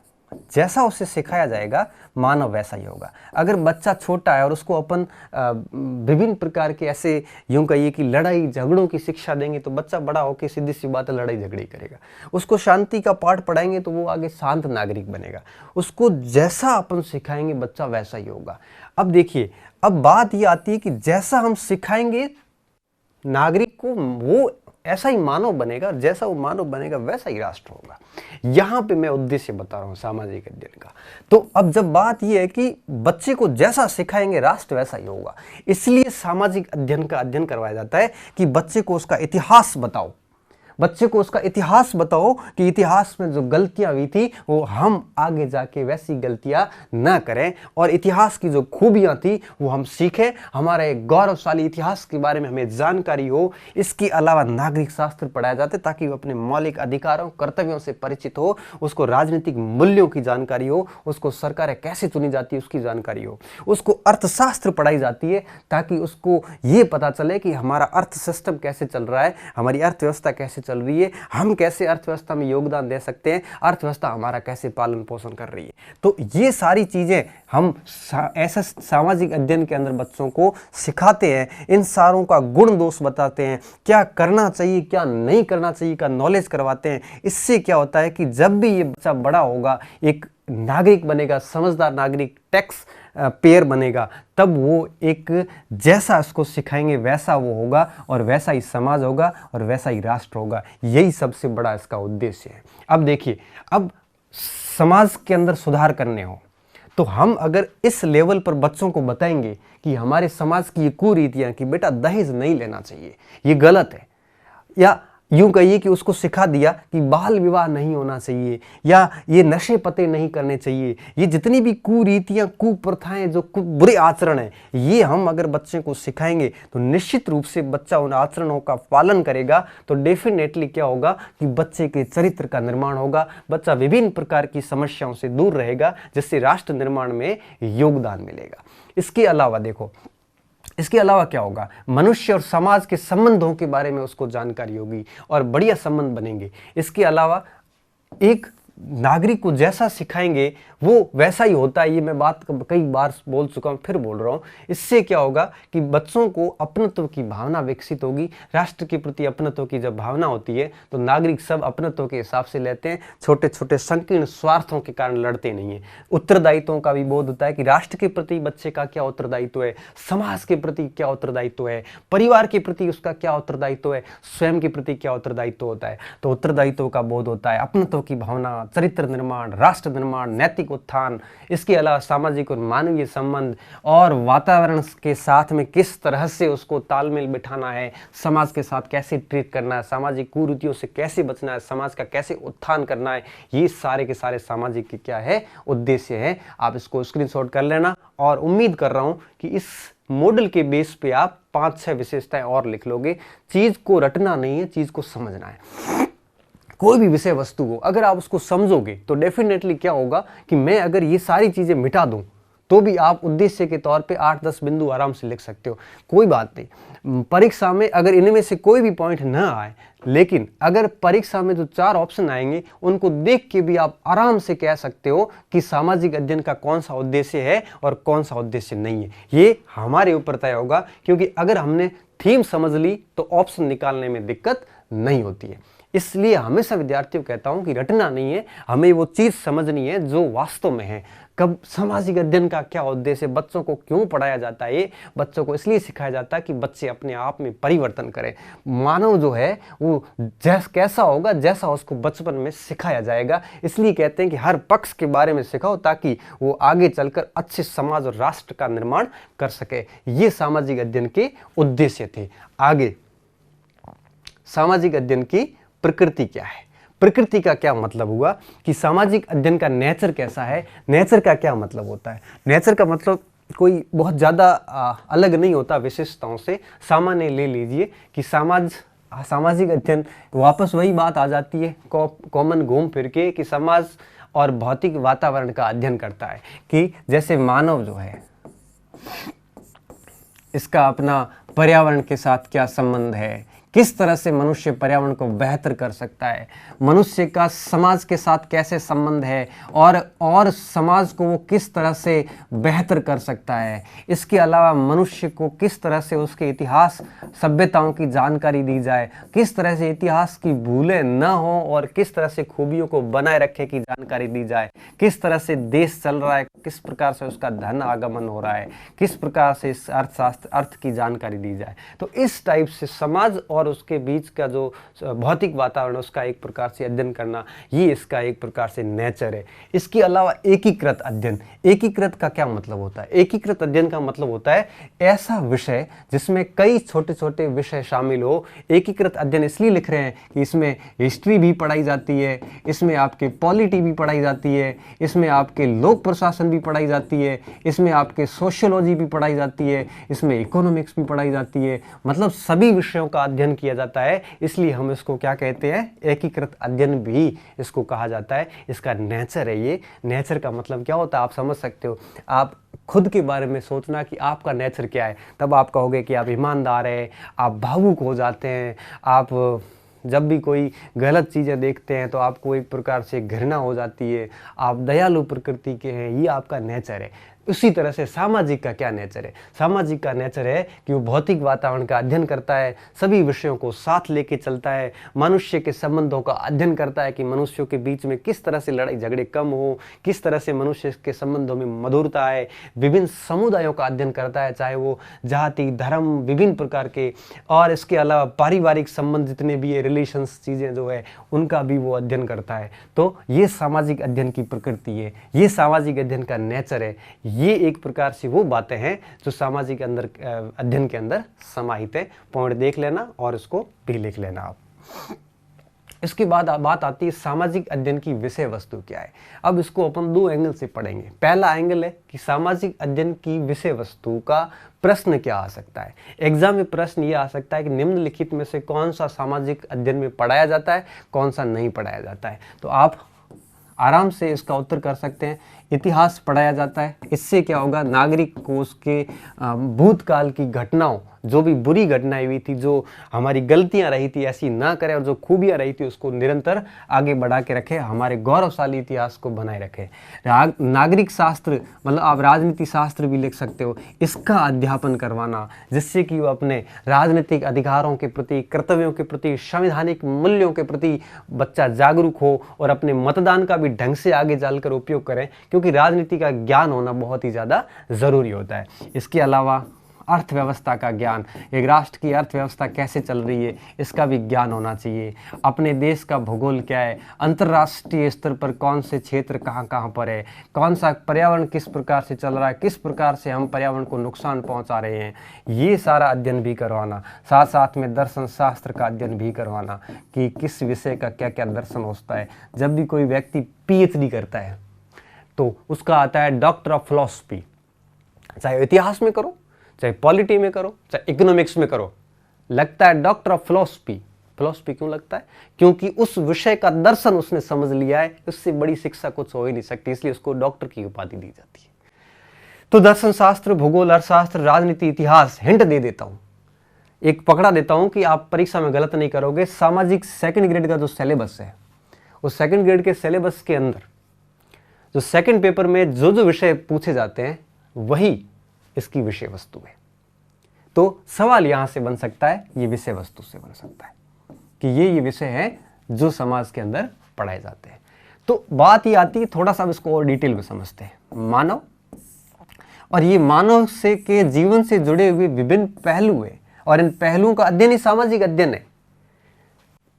जैसा उसे सिखाया जाएगा मानव वैसा ही होगा। अगर बच्चा छोटा है और उसको अपन विभिन्न प्रकार के ऐसे यूं कहिए कि लड़ाई झगड़ों की शिक्षा देंगे तो बच्चा बड़ा होकर सीधी सी बात है लड़ाई झगड़ी करेगा। उसको शांति का पाठ पढ़ाएंगे तो वो आगे शांत नागरिक बनेगा। उसको जैसा अपन सिखाएंगे बच्चा वैसा ही होगा। अब देखिए, अब बात ये आती है कि जैसा हम सिखाएंगे नागरिक को, वो ऐसा ही मानव बनेगा, जैसा वो मानव बनेगा वैसा ही राष्ट्र होगा। यहाँ पे मैं उद्देश्य बता रहा हूँ सामाजिक अध्ययन का। तो अब जब बात यह है कि बच्चे को जैसा सिखाएंगे राष्ट्र वैसा ही होगा, इसलिए सामाजिक अध्ययन का अध्ययन करवाया जाता है कि बच्चे को उसका इतिहास बताओ, बच्चे को उसका इतिहास बताओ कि इतिहास में जो गलतियां हुई थी वो हम आगे जाके वैसी गलतियां ना करें, और इतिहास की जो खूबियां थी वो हम सीखें, हमारा एक गौरवशाली इतिहास के बारे में हमें जानकारी हो। इसके अलावा नागरिक शास्त्र पढ़ाया जाता है ताकि वो अपने मौलिक अधिकारों कर्तव्यों से परिचित हो, उसको राजनीतिक मूल्यों की जानकारी हो, उसको सरकारें कैसे चुनी जाती है उसकी जानकारी हो, उसको अर्थशास्त्र पढ़ाई जाती है ताकि उसको ये पता चले कि हमारा अर्थ सिस्टम कैसे चल रहा है, हमारी अर्थव्यवस्था कैसे चल रही है, हम कैसे अर्थव्यवस्था में योगदान दे सकते हैं, अर्थव्यवस्था हमारा कैसे पालन पोषण कर रही है। तो ये सारी चीजें हम ऐसे सामाजिक अध्ययन के अंदर बच्चों को सिखाते हैं, इन सारों का गुण दोष बताते हैं, क्या करना चाहिए क्या नहीं करना चाहिए का नॉलेज करवाते हैं। इससे क्या होता है कि जब भी ये बच्चा बड़ा होगा, एक नागरिक बनेगा, समझदार नागरिक, टैक्स पेयर बनेगा, तब वो एक जैसा उसको सिखाएंगे वैसा वो होगा, और वैसा ही समाज होगा, और वैसा ही राष्ट्र होगा। यही सबसे बड़ा इसका उद्देश्य है। अब देखिए, अब समाज के अंदर सुधार करने हो तो हम अगर इस लेवल पर बच्चों को बताएंगे कि हमारे समाज की ये कुरीतियां कि बेटा दहेज नहीं लेना चाहिए, ये गलत है, या यूं कहिए कि उसको सिखा दिया कि बाल विवाह नहीं होना चाहिए, या ये नशे पते नहीं करने चाहिए, ये जितनी भी कुरीतियां, कुप्रथाएं, जो बुरे आचरण है, ये हम अगर बच्चे को सिखाएंगे तो निश्चित रूप से बच्चा उन आचरणों का पालन करेगा। तो डेफिनेटली क्या होगा कि बच्चे के चरित्र का निर्माण होगा, बच्चा विभिन्न प्रकार की समस्याओं से दूर रहेगा, जिससे राष्ट्र निर्माण में योगदान मिलेगा। इसके अलावा देखो, इसके अलावा क्या होगा, मनुष्य और समाज के संबंधों के बारे में उसको जानकारी होगी और बढ़िया संबंध बनेंगे। इसके अलावा एक नागरिक को जैसा सिखाएंगे वो वैसा ही होता है, ये मैं बात कई बार बोल चुका हूँ, फिर बोल रहा हूँ। इससे क्या होगा कि बच्चों को अपनत्व की भावना विकसित होगी। राष्ट्र के प्रति अपनत्व की जब भावना होती है तो नागरिक सब अपनत्व के हिसाब से लेते हैं, छोटे छोटे संकीर्ण स्वार्थों के कारण लड़ते नहीं है। उत्तरदायित्वों का भी बोध होता है कि राष्ट्र के प्रति बच्चे का क्या उत्तरदायित्व है, समाज के प्रति क्या उत्तरदायित्व है, परिवार के प्रति उसका क्या उत्तरदायित्व है, स्वयं के प्रति क्या उत्तरदायित्व होता है। तो उत्तरदायित्व का बोध होता है, अपनत्व की भावना, चरित्र निर्माण, राष्ट्र निर्माण, नैतिक उत्थान। इसके अलावा सामाजिक और मानवीय संबंध और वातावरण के साथ में किस तरह से उसको तालमेल बिठाना है, समाज के साथ कैसे ट्रीट करना है, सामाजिक कुरीतियों से कैसे बचना है, समाज का कैसे उत्थान करना है, ये सारे के सारे सामाजिक के क्या है उद्देश्य है। आप इसको स्क्रीनशॉट कर लेना, और उम्मीद कर रहा हूं कि इस मॉडल के बेस पे आप 5-6 विशेषताएं और लिख लोगे। चीज को रटना नहीं है, चीज को समझना है। कोई भी विषय वस्तु हो अगर आप उसको समझोगे तो डेफिनेटली क्या होगा कि मैं अगर ये सारी चीजें मिटा दूं तो भी आप उद्देश्य के तौर पे 8-10 बिंदु आराम से लिख सकते हो, कोई बात नहीं। परीक्षा में अगर इनमें से कोई भी पॉइंट ना आए, लेकिन अगर परीक्षा में जो 4 ऑप्शन आएंगे उनको देख के भी आप आराम से कह सकते हो कि सामाजिक अध्ययन का कौन सा उद्देश्य है और कौन सा उद्देश्य नहीं है। ये हमारे ऊपर तय होगा, क्योंकि अगर हमने थीम समझ ली तो ऑप्शन निकालने में दिक्कत नहीं होती है। इसलिए हमेशा विद्यार्थियों को कहता हूं कि रटना नहीं है, हमें वो चीज समझनी है जो वास्तव में है। कब सामाजिक अध्ययन का क्या उद्देश्य, बच्चों को क्यों पढ़ाया जाता है, ये बच्चों को इसलिए सिखाया जाता है कि बच्चे अपने आप में परिवर्तन करें। मानव जो है वो कैसा होगा, जैसा उसको बचपन में सिखाया जाएगा। इसलिए कहते हैं कि हर पक्ष के बारे में सिखाओ ताकि वो आगे चलकर अच्छे समाज और राष्ट्र का निर्माण कर सके। ये सामाजिक अध्ययन के उद्देश्य थे। आगे सामाजिक अध्ययन की प्रकृति क्या है, प्रकृति का क्या मतलब हुआ कि सामाजिक अध्ययन का नेचर कैसा है। नेचर का क्या मतलब होता है, नेचर का मतलब कोई बहुत ज़्यादा अलग नहीं होता विशेषताओं से। सामान्य ले लीजिए कि सामाजिक अध्ययन, वापस वही बात आ जाती है कॉमन घूम फिर के कि समाज और भौतिक वातावरण का अध्ययन करता है। कि जैसे मानव जो है इसका अपना पर्यावरण के साथ क्या संबंध है, किस तरह से मनुष्य पर्यावरण को बेहतर कर सकता है, मनुष्य का समाज के साथ कैसे संबंध है और समाज को वो किस तरह से बेहतर कर सकता है। इसके अलावा मनुष्य को किस तरह से उसके इतिहास सभ्यताओं की जानकारी दी जाए, किस तरह से इतिहास की भूलें न हो और किस तरह से खूबियों को बनाए रखे की जानकारी दी जाए, किस तरह से देश चल रहा है, किस प्रकार से उसका धन आगमन हो रहा है, किस प्रकार से इस अर्थशास्त्र अर्थ की जानकारी दी जाए। तो इस टाइप से समाज और और उसके बीच का जो भौतिक वातावरण उसका एक प्रकार से अध्ययन करना, ये इसका एक प्रकार से नेचर है। इसके अलावा एकीकृत अध्ययन, एकीकृत का क्या मतलब होता है? एकीकृत अध्ययन का मतलब होता है ऐसा विषय जिसमें कई छोटे छोटे विषय शामिल हो। एकीकृत अध्ययन इसलिए लिख रहे हैं कि इसमें हिस्ट्री भी पढ़ाई जाती है, इसमें आपके पॉलिटी भी पढ़ाई जाती है, इसमें आपके लोक प्रशासन भी पढ़ाई जाती है, इसमें आपके सोशियोलॉजी भी पढ़ाई जाती है, इसमें इकोनॉमिक्स भी पढ़ाई जाती है, मतलब सभी विषयों का अध्ययन किया जाता है। इसलिए हम इसको क्या कहते हैं? एकीकृत अध्ययन भी इसको कहा जाता है। इसका नेचर है ये। नेचर का मतलब क्या होता है आप समझ सकते हो। आप खुद के बारे में सोचना कि आपका नेचर क्या है, तब आप कहोगे कि आप ईमानदार हैं, आप भावुक हो जाते हैं, आप जब भी कोई गलत चीज़ें देखते हैं तो आपको एक प्रकार से घृणा हो जाती है, आप दयालु प्रकृति के हैं, ये आपका नेचर है। उसी तरह से सामाजिक का क्या नेचर है? सामाजिक का नेचर है कि वो भौतिक वातावरण का अध्ययन करता है, सभी विषयों को साथ लेके चलता है, मनुष्य के संबंधों का अध्ययन करता है कि मनुष्यों के बीच में किस तरह से लड़ाई झगड़े कम हो, किस तरह से मनुष्य के संबंधों में मधुरता है। विभिन्न समुदायों का अध्ययन करता है, चाहे वो जाति, धर्म, विभिन्न प्रकार के, और इसके अलावा पारिवारिक संबंध जितने भी है, रिलेशंस चीज़ें जो है, उनका भी वो अध्ययन करता है। तो ये सामाजिक अध्ययन की प्रकृति है, ये सामाजिक अध्ययन का नेचर है। ये एक प्रकार से वो बातें हैं जो सामाजिक अंदर अध्ययन के अंदर समाहित है। पॉइंट देख लेना और इसको भी लिख लेना आप। इसके बाद बात आती है सामाजिक अध्ययन की विषय वस्तु क्या है। अब इसको अपन दो एंगल से पढ़ेंगे। पहला एंगल है कि सामाजिक अध्ययन की विषय वस्तु का प्रश्न क्या आ सकता है। एग्जाम में प्रश्न ये आ सकता है कि निम्नलिखित में से कौन सा सामाजिक अध्ययन में पढ़ाया जाता है, कौन सा नहीं पढ़ाया जाता है। तो आप आराम से इसका उत्तर कर सकते हैं। इतिहास पढ़ाया जाता है, इससे क्या होगा, नागरिक को उसके भूतकाल की घटनाओं, जो भी बुरी घटनाएं हुई थी, जो हमारी गलतियां रही थी, ऐसी ना करें, और जो खूबियां रही थी उसको निरंतर आगे बढ़ा के रखे, हमारे गौरवशाली इतिहास को बनाए रखे। नागरिक शास्त्र मतलब आप राजनीति शास्त्र भी लिख सकते हो, इसका अध्यापन करवाना, जिससे कि वो अपने राजनीतिक अधिकारों के प्रति, कर्तव्यों के प्रति, संवैधानिक मूल्यों के प्रति बच्चा जागरूक हो और अपने मतदान का भी ढंग से आगे चलकर उपयोग करें, क्योंकि राजनीति का ज्ञान होना बहुत ही ज़्यादा ज़रूरी होता है। इसके अलावा अर्थव्यवस्था का ज्ञान, एक राष्ट्र की अर्थव्यवस्था कैसे चल रही है, इसका भी ज्ञान होना चाहिए। अपने देश का भूगोल क्या है, अंतर्राष्ट्रीय स्तर पर कौन से क्षेत्र कहाँ कहाँ पर है, कौन सा पर्यावरण किस प्रकार से चल रहा है, किस प्रकार से हम पर्यावरण को नुकसान पहुँचा रहे हैं, ये सारा अध्ययन भी करवाना। साथ साथ में दर्शन शास्त्र का अध्ययन भी करवाना कि किस विषय का क्या क्या दर्शन होता है। जब भी कोई व्यक्ति PhD करता है तो उसका आता है डॉक्टर ऑफ फिलॉसफी, चाहे इतिहास में करो, चाहे पॉलिटी में करो, चाहे इकोनॉमिक्स में करो, लगता है डॉक्टर ऑफ फिलॉसफी। फिलॉसफी क्यों लगता है? क्योंकि उस विषय का दर्शन उसने समझ लिया है, उससे बड़ी शिक्षा कुछ हो ही नहीं सकती, इसलिए उसको डॉक्टर की उपाधि दी जाती है। तो दर्शन शास्त्र, भूगोल, अर्थशास्त्र, राजनीति, इतिहास, हिंट दे देता हूं, एक पकड़ा देता हूं कि आप परीक्षा में गलत नहीं करोगे। सामाजिक सेकंड ग्रेड का जो सिलेबस है, उस सेकंड ग्रेड के सिलेबस के अंदर जो सेकंड पेपर में जो जो विषय पूछे जाते हैं वही इसकी विषय वस्तु है। तो सवाल यहां से बन सकता है, ये विषय वस्तु से बन सकता है कि ये विषय है जो समाज के अंदर पढ़ाए जाते हैं। तो बात ये आती है, थोड़ा सा इसको और डिटेल में समझते हैं। मानव, और ये मानव से के जीवन से जुड़े हुए विभिन्न पहलू है, और इन पहलुओं का अध्ययन ही सामाजिक अध्ययन है।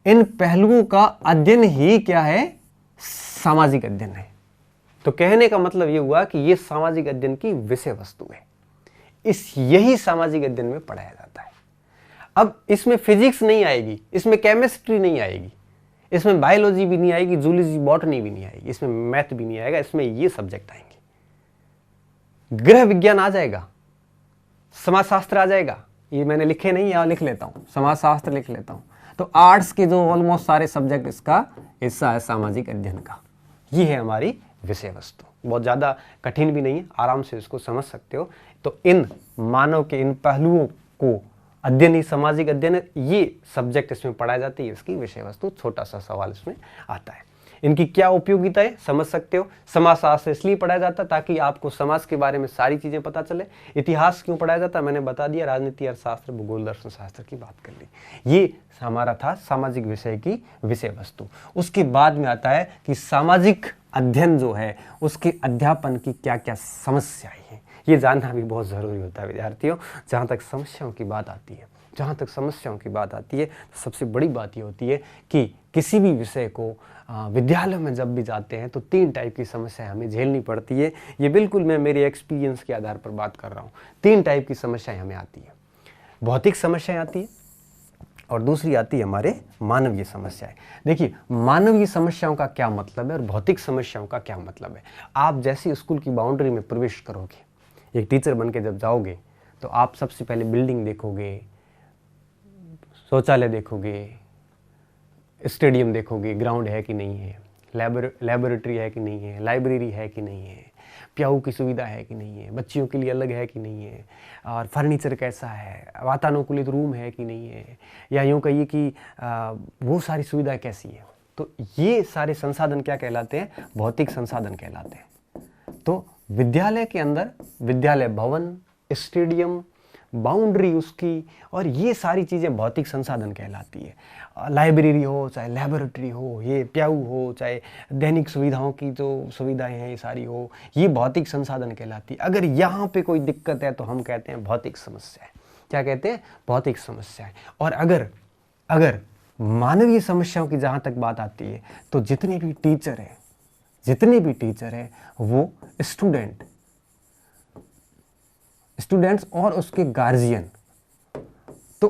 इन पहलुओं का अध्ययन ही क्या है? सामाजिक अध्ययन है। तो कहने का मतलब ये हुआ कि ये सामाजिक अध्ययन की विषय वस्तु है, यही सामाजिक अध्ययन में पढ़ाया जाता है। अब इसमें फिजिक्स नहीं आएगी, इसमें केमिस्ट्री नहीं आएगी, इसमें बायोलॉजी भी नहीं आएगी, जूलॉजी, बॉटनी भी नहीं आएगी, इसमें मैथ भी नहीं आएगा, इसमें ये सब्जेक्ट आएंगे। गृह विज्ञान आ जाएगा, समाजशास्त्र आ जाएगा, ये मैंने लिखे नहीं, यहाँ लिख लेता हूँ, समाजशास्त्र लिख लेता हूँ। तो आर्ट्स के जो ऑलमोस्ट सारे सब्जेक्ट इसका हिस्सा है सामाजिक अध्ययन का। ये है हमारी विषय वस्तु। बहुत ज़्यादा कठिन भी नहीं है, आराम से इसको समझ सकते हो। तो इन मानव के इन पहलुओं को अध्ययन ही सामाजिक अध्ययन है, ये सब्जेक्ट इसमें पढ़ाई जाती है, इसकी विषय वस्तु। छोटा सा सवाल इसमें आता है। इनकी क्या उपयोगिता है समझ सकते हो। समाजशास्त्र इसलिए पढ़ाया जाता है ताकि आपको समाज के बारे में सारी चीज़ें पता चले। इतिहास क्यों पढ़ाया जाता है मैंने बता दिया, राजनीति, अर्थशास्त्र, भूगोल, दर्शन शास्त्र की बात कर ली। ये हमारा था सामाजिक विषय की विषय वस्तु। उसके बाद में आता है कि सामाजिक अध्ययन जो है उसके अध्यापन की क्या क्या समस्याएं हैं, ये जानना भी बहुत ज़रूरी होता है विद्यार्थियों। जहाँ तक समस्याओं की बात आती है, जहाँ तक समस्याओं की बात आती है तो सबसे बड़ी बात ये होती है कि किसी भी विषय को विद्यालय में जब भी जाते हैं तो 3 टाइप की समस्याएं हमें झेलनी पड़ती है। ये बिल्कुल मैं मेरे एक्सपीरियंस के आधार पर बात कर रहा हूँ। 3 टाइप की समस्याएं हमें आती है। भौतिक समस्याएं आती है और दूसरी आती है हमारे मानवीय समस्याएं। देखिए, मानवीय समस्याओं का क्या मतलब है और भौतिक समस्याओं का क्या मतलब है। आप जैसे स्कूल की बाउंड्री में प्रवेश करोगे, एक टीचर बन के जब जाओगे तो आप सबसे पहले बिल्डिंग देखोगे, शौचालय देखोगे, स्टेडियम देखोगे, ग्राउंड है कि नहीं है, लेबोरेटरी है कि नहीं है, लाइब्रेरी है कि नहीं है, प्याऊ की सुविधा है कि नहीं है, बच्चियों के लिए अलग है कि नहीं है, और फर्नीचर कैसा है, वातानुकूलित रूम है कि नहीं है, या यूँ कहिए कि वो सारी सुविधाएं कैसी है। तो ये सारे संसाधन क्या कहलाते हैं? भौतिक संसाधन कहलाते हैं। तो विद्यालय के अंदर विद्यालय भवन, स्टेडियम, बाउंड्री उसकी, और ये सारी चीज़ें भौतिक संसाधन कहलाती है। लाइब्रेरी हो, चाहे लेबोरेटरी हो, ये प्याऊ हो, चाहे दैनिक सुविधाओं की जो सुविधाएं हैं ये सारी हो, ये भौतिक संसाधन कहलाती है। अगर यहाँ पे कोई दिक्कत है तो हम कहते हैं भौतिक समस्या है। क्या कहते हैं? भौतिक समस्या है। और अगर मानवीय समस्याओं की जहाँ तक बात आती है तो जितने भी टीचर हैं वो स्टूडेंट्स और उसके गार्जियन, तो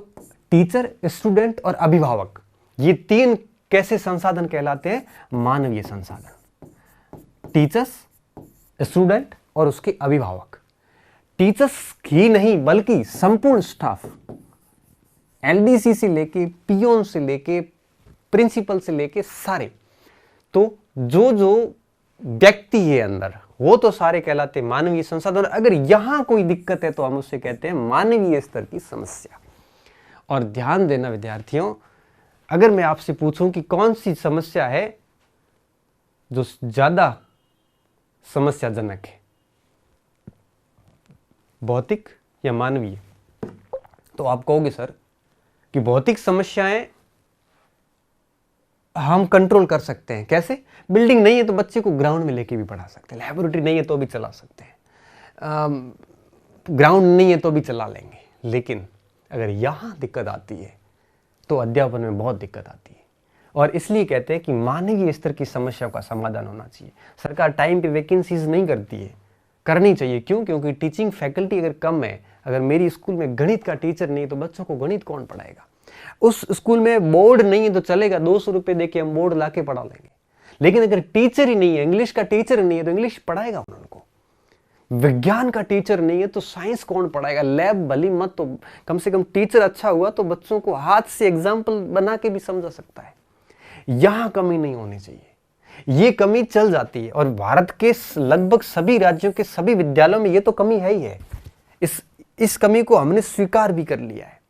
टीचर, स्टूडेंट और अभिभावक, ये 3 कैसे संसाधन कहलाते हैं? मानवीय संसाधन। टीचर्स, स्टूडेंट और उसके अभिभावक। टीचर्स ही नहीं बल्कि संपूर्ण स्टाफ, एलडीसी से लेके पियोन से लेके प्रिंसिपल से लेके सारे, तो जो व्यक्ति है अंदर वो तो सारे कहलाते हैं मानवीय संसाधन। अगर यहां कोई दिक्कत है तो हम उससे कहते हैं मानवीय स्तर की समस्या। और ध्यान देना विद्यार्थियों, अगर मैं आपसे पूछूं कि कौन सी समस्या है जो ज्यादा समस्याजनक है, भौतिक या मानवीय, तो आप कहोगे सर कि भौतिक समस्याएं हम कंट्रोल कर सकते हैं। कैसे? बिल्डिंग नहीं है तो बच्चे को ग्राउंड में लेके भी पढ़ा सकते हैं, लेबोरेटरी नहीं है तो भी चला सकते हैं, ग्राउंड नहीं है तो भी चला लेंगे। लेकिन अगर यहाँ दिक्कत आती है तो अध्यापन में बहुत दिक्कत आती है। और इसलिए कहते हैं कि मानवीय स्तर की समस्याओं का समाधान होना चाहिए। सरकार टाइम पे वैकेंसीज नहीं करती है, करनी चाहिए। क्यों? क्योंकि टीचिंग फैकल्टी अगर कम है, अगर मेरी स्कूल में गणित का टीचर नहीं है तो बच्चों को गणित कौन पढ़ाएगा? उस स्कूल में बोर्ड नहीं है तो चलेगा, 200 रुपए देके हम बोर्ड लाके पढ़ा लेंगे। लेकिन अगर टीचर ही नहीं है, इंग्लिश का टीचर नहीं है तो इंग्लिश पढ़ाएगा उनको। विज्ञान का टीचर नहीं है तो साइंस कौन पढ़ाएगा? लैब भली मत तो कम से कम टीचर अच्छा हुआ तो बच्चों को हाथ से एग्जाम्पल बना के भी समझा सकता है। यहां कमी नहीं होनी चाहिए। ये कमी चल जाती है और भारत के लगभग सभी राज्यों के सभी विद्यालयों में ये तो कमी है ही है। इस कमी को हमने स्वीकार भी कर लिया है।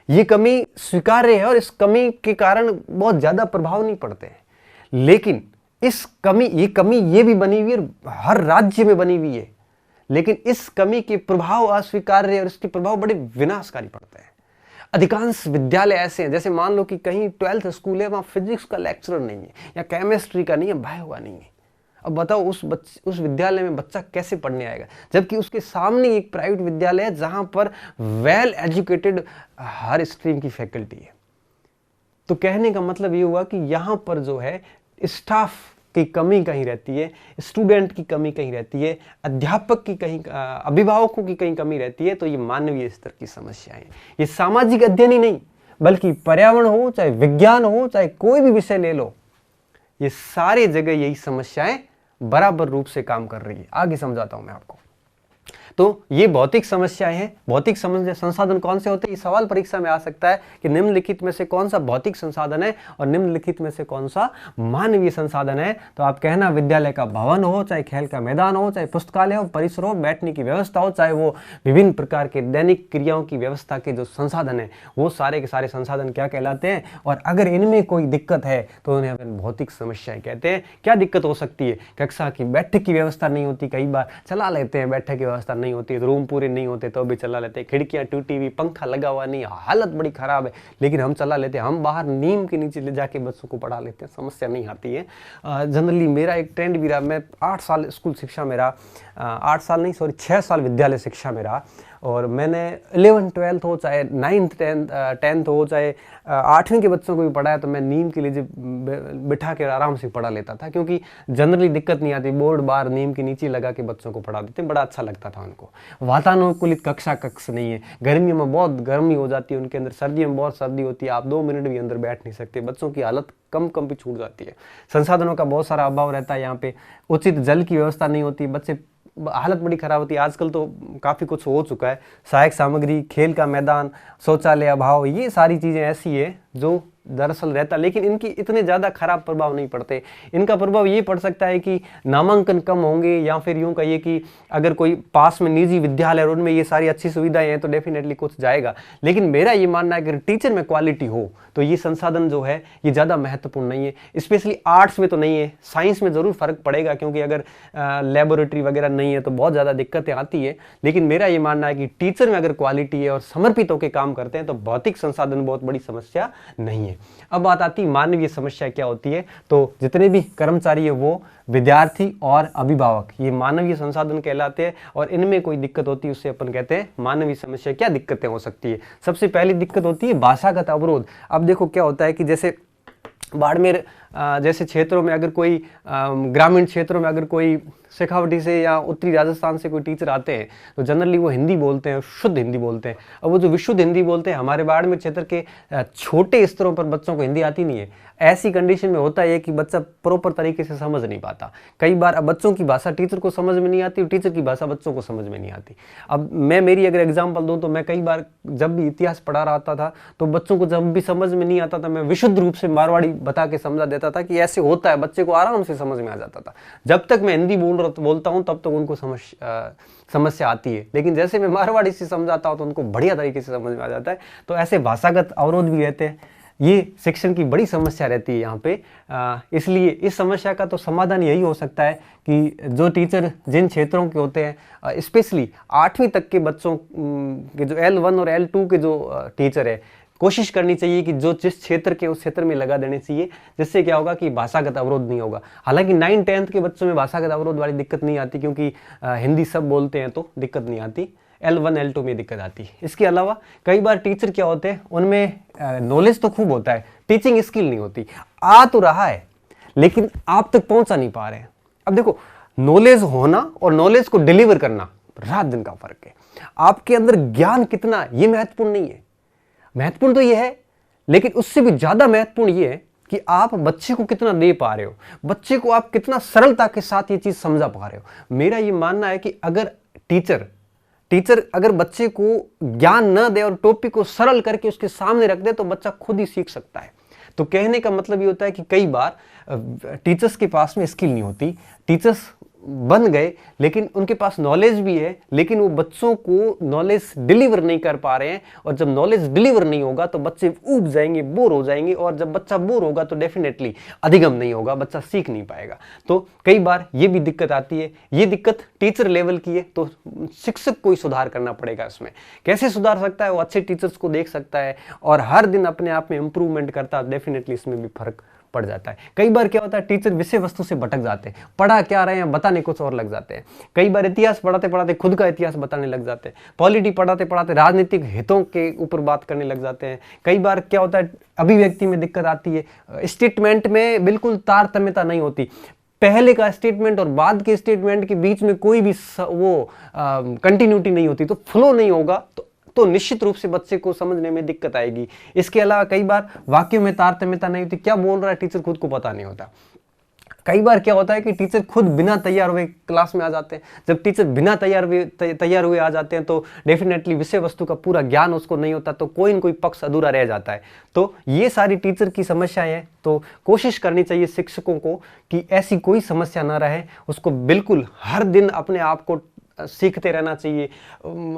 ये कमी स्वीकार्य है और इस कमी के कारण बहुत ज्यादा प्रभाव नहीं पड़ते हैं। लेकिन ये कमी ये भी बनी हुई है, हर राज्य में बनी हुई है। लेकिन इस कमी के प्रभाव अस्वीकार्य है और इसके प्रभाव बड़े विनाशकारी पड़ते हैं। अधिकांश विद्यालय ऐसे हैं, जैसे मान लो कि कहीं 12th स्कूल है, वहां फिजिक्स का लेक्चरर नहीं है या केमिस्ट्री का नहीं है, बायो का नहीं है। अब बताओ उस विद्यालय में बच्चा कैसे पढ़ने आएगा? जबकि उसके सामने एक प्राइवेट विद्यालय है जहां पर वेल एजुकेटेड हर स्ट्रीम की फैकल्टी है। तो कहने का मतलब ये हुआ कि यहां पर जो है स्टाफ की कमी कहीं रहती है, स्टूडेंट की कमी कहीं रहती है, अध्यापक की कहीं, अभिभावकों की कहीं कमी रहती है। तो ये मानवीय स्तर की समस्याएं, ये सामाजिक अध्ययन ही नहीं बल्कि पर्यावरण हो, चाहे विज्ञान हो, चाहे कोई भी विषय ले लो, ये सारे जगह यही समस्याएं बराबर रूप से काम कर रही है। आगे समझाता हूं मैं आपको। तो ये भौतिक समस्याएं हैं। भौतिक समस्या संसाधन कौन से होते हैं? ये सवाल परीक्षा में आ सकता है कि निम्नलिखित में से कौन सा भौतिक संसाधन है और निम्नलिखित में से कौन सा मानवीय संसाधन है। तो आप कहना विद्यालय का भवन हो, चाहे खेल का मैदान हो, चाहे पुस्तकालय हो, परिसर हो, बैठने की व्यवस्था हो, चाहे वो विभिन्न प्रकार के दैनिक क्रियाओं की व्यवस्था के जो संसाधन है, वो सारे के सारे संसाधन क्या कहलाते हैं। और अगर इनमें कोई दिक्कत है तो उन्हें अपन भौतिक समस्याएं कहते हैं। क्या दिक्कत हो सकती है? कक्षा की बैठक की व्यवस्था नहीं होती, कई बार चला लेते हैं, बैठक की व्यवस्था नहीं होती है, रूम पूरे नहीं होते तो भी चला लेते हैं, खिड़कियां टूटी हुई, पंखा लगा हुआ नहीं, हालत बड़ी खराब है, लेकिन हम चला लेते हैं। हम बाहर नीम के नीचे ले जाके बच्चों को पढ़ा लेते हैं, समस्या नहीं आती है। जनरली मेरा एक ट्रेंड भी रहा, मैं 8 साल स्कूल शिक्षा में रहा, 8 साल नहीं सॉरी 6 साल विद्यालय शिक्षा में रहा, और मैंने 11th 12th हो, चाहे 9th 10th हो, चाहे 8वीं के बच्चों को भी पढ़ाया, तो मैं नीम के लिए बिठा के आराम से पढ़ा लेता था, क्योंकि जनरली दिक्कत नहीं आती। बोर्ड बार नीम के नीचे लगा के बच्चों को पढ़ा देते, बड़ा अच्छा लगता था उनको। वातानुकूलित कक्ष नहीं है, गर्मियों में बहुत गर्मी हो जाती है उनके अंदर, सर्दियों में बहुत सर्दी होती है, आप 2 मिनट भी अंदर बैठ नहीं सकते, बच्चों की हालत कम भी छूट जाती है। संसाधनों का बहुत सारा अभाव रहता है यहाँ पे, उचित जल की व्यवस्था नहीं होती, बच्चे हालत बड़ी खराब होती है। आजकल तो काफ़ी कुछ हो चुका है, सहायक सामग्री, खेल का मैदान, शौचालय अभाव, ये सारी चीज़ें ऐसी है जो दरअसल रहता, लेकिन इनकी इतने ज़्यादा खराब प्रभाव नहीं पड़ते। इनका प्रभाव ये पड़ सकता है कि नामांकन कम होंगे, या फिर यूँ कहिए कि अगर कोई पास में निजी विद्यालय और उनमें ये सारी अच्छी सुविधाएं हैं तो डेफिनेटली कुछ जाएगा। लेकिन मेरा ये मानना है कि अगर टीचर में क्वालिटी हो तो ये संसाधन जो है ये ज़्यादा महत्वपूर्ण नहीं है। स्पेशली आर्ट्स में तो नहीं है, साइंस में ज़रूर फर्क पड़ेगा, क्योंकि अगर लेबोरेटरी वगैरह नहीं है तो बहुत ज़्यादा दिक्कतें आती है। लेकिन मेरा ये मानना है कि टीचर में अगर क्वालिटी है और समर्पित होकर काम करते हैं तो भौतिक संसाधन बहुत बड़ी समस्या नहीं है। अब बात आती है मानवीय समस्या क्या होती है, तो जितने भी कर्मचारी है वो विद्यार्थी और अभिभावक, ये मानवीय संसाधन कहलाते हैं, और इनमें कोई दिक्कत होती है उससे अपन कहते हैं मानवीय समस्या। क्या दिक्कतें हो सकती है? सबसे पहली दिक्कत होती है भाषागत अवरोध। अब देखो क्या होता है कि जैसे बाड़मेर जैसे क्षेत्रों में अगर कोई ग्रामीण क्षेत्रों में अगर कोई शेखावटी से या उत्तरी राजस्थान से कोई टीचर आते हैं तो जनरली वो हिंदी बोलते हैं, शुद्ध हिंदी बोलते हैं। अब वो जो विशुद्ध हिंदी बोलते हैं, हमारे बाड़मेर क्षेत्र के छोटे स्तरों पर बच्चों को हिंदी आती नहीं है। ऐसी कंडीशन में होता है कि बच्चा प्रॉपर तरीके से समझ नहीं पाता। कई बार अब बच्चों की भाषा टीचर को समझ में नहीं आती और टीचर की भाषा बच्चों को समझ में नहीं आती। अब मैं मेरी अगर एग्जांपल दूं तो मैं कई बार जब भी इतिहास पढ़ा रहा था तो बच्चों को जब भी समझ में नहीं आता था, मैं विशुद्ध रूप से मारवाड़ी बता के समझा देता था कि ऐसे होता है, बच्चे को आराम से समझ में आ जाता था। जब तक मैं हिंदी बोलता हूँ तब तक उनको समस्या आती है, लेकिन जैसे मैं मारवाड़ी से समझाता हूँ तो उनको बढ़िया तरीके से समझ में आ जाता है। तो ऐसे भाषागत अवरोध भी रहते हैं, ये शिक्षण की बड़ी समस्या रहती है यहाँ पे। इसलिए इस समस्या का तो समाधान यही हो सकता है कि जो टीचर जिन क्षेत्रों के होते हैं, स्पेशली 8वीं तक के बच्चों के जो L1 और L2 के जो टीचर है, कोशिश करनी चाहिए कि जो जिस क्षेत्र के उस क्षेत्र में लगा देने चाहिए, जिससे क्या होगा कि भाषागत अवरोध नहीं होगा। हालांकि 9th 10th के बच्चों में भाषागत अवरोध वाली दिक्कत नहीं आती, क्योंकि हिंदी सब बोलते हैं तो दिक्कत नहीं आती। L1 L2 में दिक्कत आती है। इसके अलावा कई बार टीचर क्या होते हैं, उनमें नॉलेज तो खूब होता है, टीचिंग स्किल नहीं होती। आ तो रहा है लेकिन आप तक पहुंचा नहीं पा रहे हैं। अब देखो, नॉलेज होना और नॉलेज को डिलीवर करना रात दिन का फर्क है। आपके अंदर ज्ञान कितना, ये महत्वपूर्ण नहीं है। महत्वपूर्ण तो ये है, लेकिन उससे भी ज्यादा महत्वपूर्ण ये है कि आप बच्चे को कितना दे पा रहे हो, बच्चे को आप कितना सरलता के साथ ये चीज समझा पा रहे हो। मेरा ये मानना है कि अगर टीचर अगर बच्चे को ज्ञान न दे और टॉपिक को सरल करके उसके सामने रख दे तो बच्चा खुद ही सीख सकता है। तो कहने का मतलब ये होता है कि कई बार टीचर्स के पास में स्किल नहीं होती, टीचर्स बन गए लेकिन उनके पास नॉलेज भी है, लेकिन वो बच्चों को नॉलेज डिलीवर नहीं कर पा रहे हैं। और जब नॉलेज डिलीवर नहीं होगा तो बच्चे ऊब जाएंगे, बोर हो जाएंगे, और जब बच्चा बोर होगा तो डेफिनेटली अधिगम नहीं होगा, बच्चा सीख नहीं पाएगा। तो कई बार ये भी दिक्कत आती है। ये दिक्कत टीचर लेवल की है, तो शिक्षक को ही सुधार करना पड़ेगा। इसमें कैसे सुधार सकता है? वो अच्छे टीचर्स को देख सकता है और हर दिन अपने आप में इंप्रूवमेंट करता है, डेफिनेटली इसमें भी फर्क पड़ जाता है। कई बार क्या होता है, टीचर विषय वस्तु से भटक जाते हैं, पढ़ा क्या रहे हैं बताने कुछ और लग जाते हैं। कई बार इतिहास पढ़ाते पढ़ाते खुद का इतिहास बताने लग जाते हैं, पॉलिटी पढ़ाते पढ़ाते राजनीतिक हितों के ऊपर बात करने लग जाते हैं। कई बार क्या होता है, अभिव्यक्ति में दिक्कत आती है, स्टेटमेंट में बिल्कुल तारतम्यता नहीं होती, पहले का स्टेटमेंट और बाद के स्टेटमेंट के बीच में कोई भी वो कंटिन्यूटी नहीं होती, तो फ्लो नहीं होगा, तो निश्चित रूप से बच्चे को समझने में दिक्कत आएगी। इसके अलावा कई बार वाक्यों में तारतम्यता नहीं होती, क्या बोल रहा है टीचर खुद को पता नहीं होता। कई बार क्या होता है कि टीचर खुद बिना तैयार हुए क्लास में आ जाते हैं। जब टीचर बिना तैयार हुए आ जाते हैं तो डेफिनेटली विषय वस्तु का पूरा ज्ञान उसको नहीं होता, तो कोई न कोई पक्ष अधूरा रह जाता है। तो ये सारी टीचर की समस्याएं हैं। तो कोशिश करनी चाहिए शिक्षकों को कि ऐसी कोई समस्या ना रहे, उसको बिल्कुल हर दिन अपने आप को सीखते रहना चाहिए,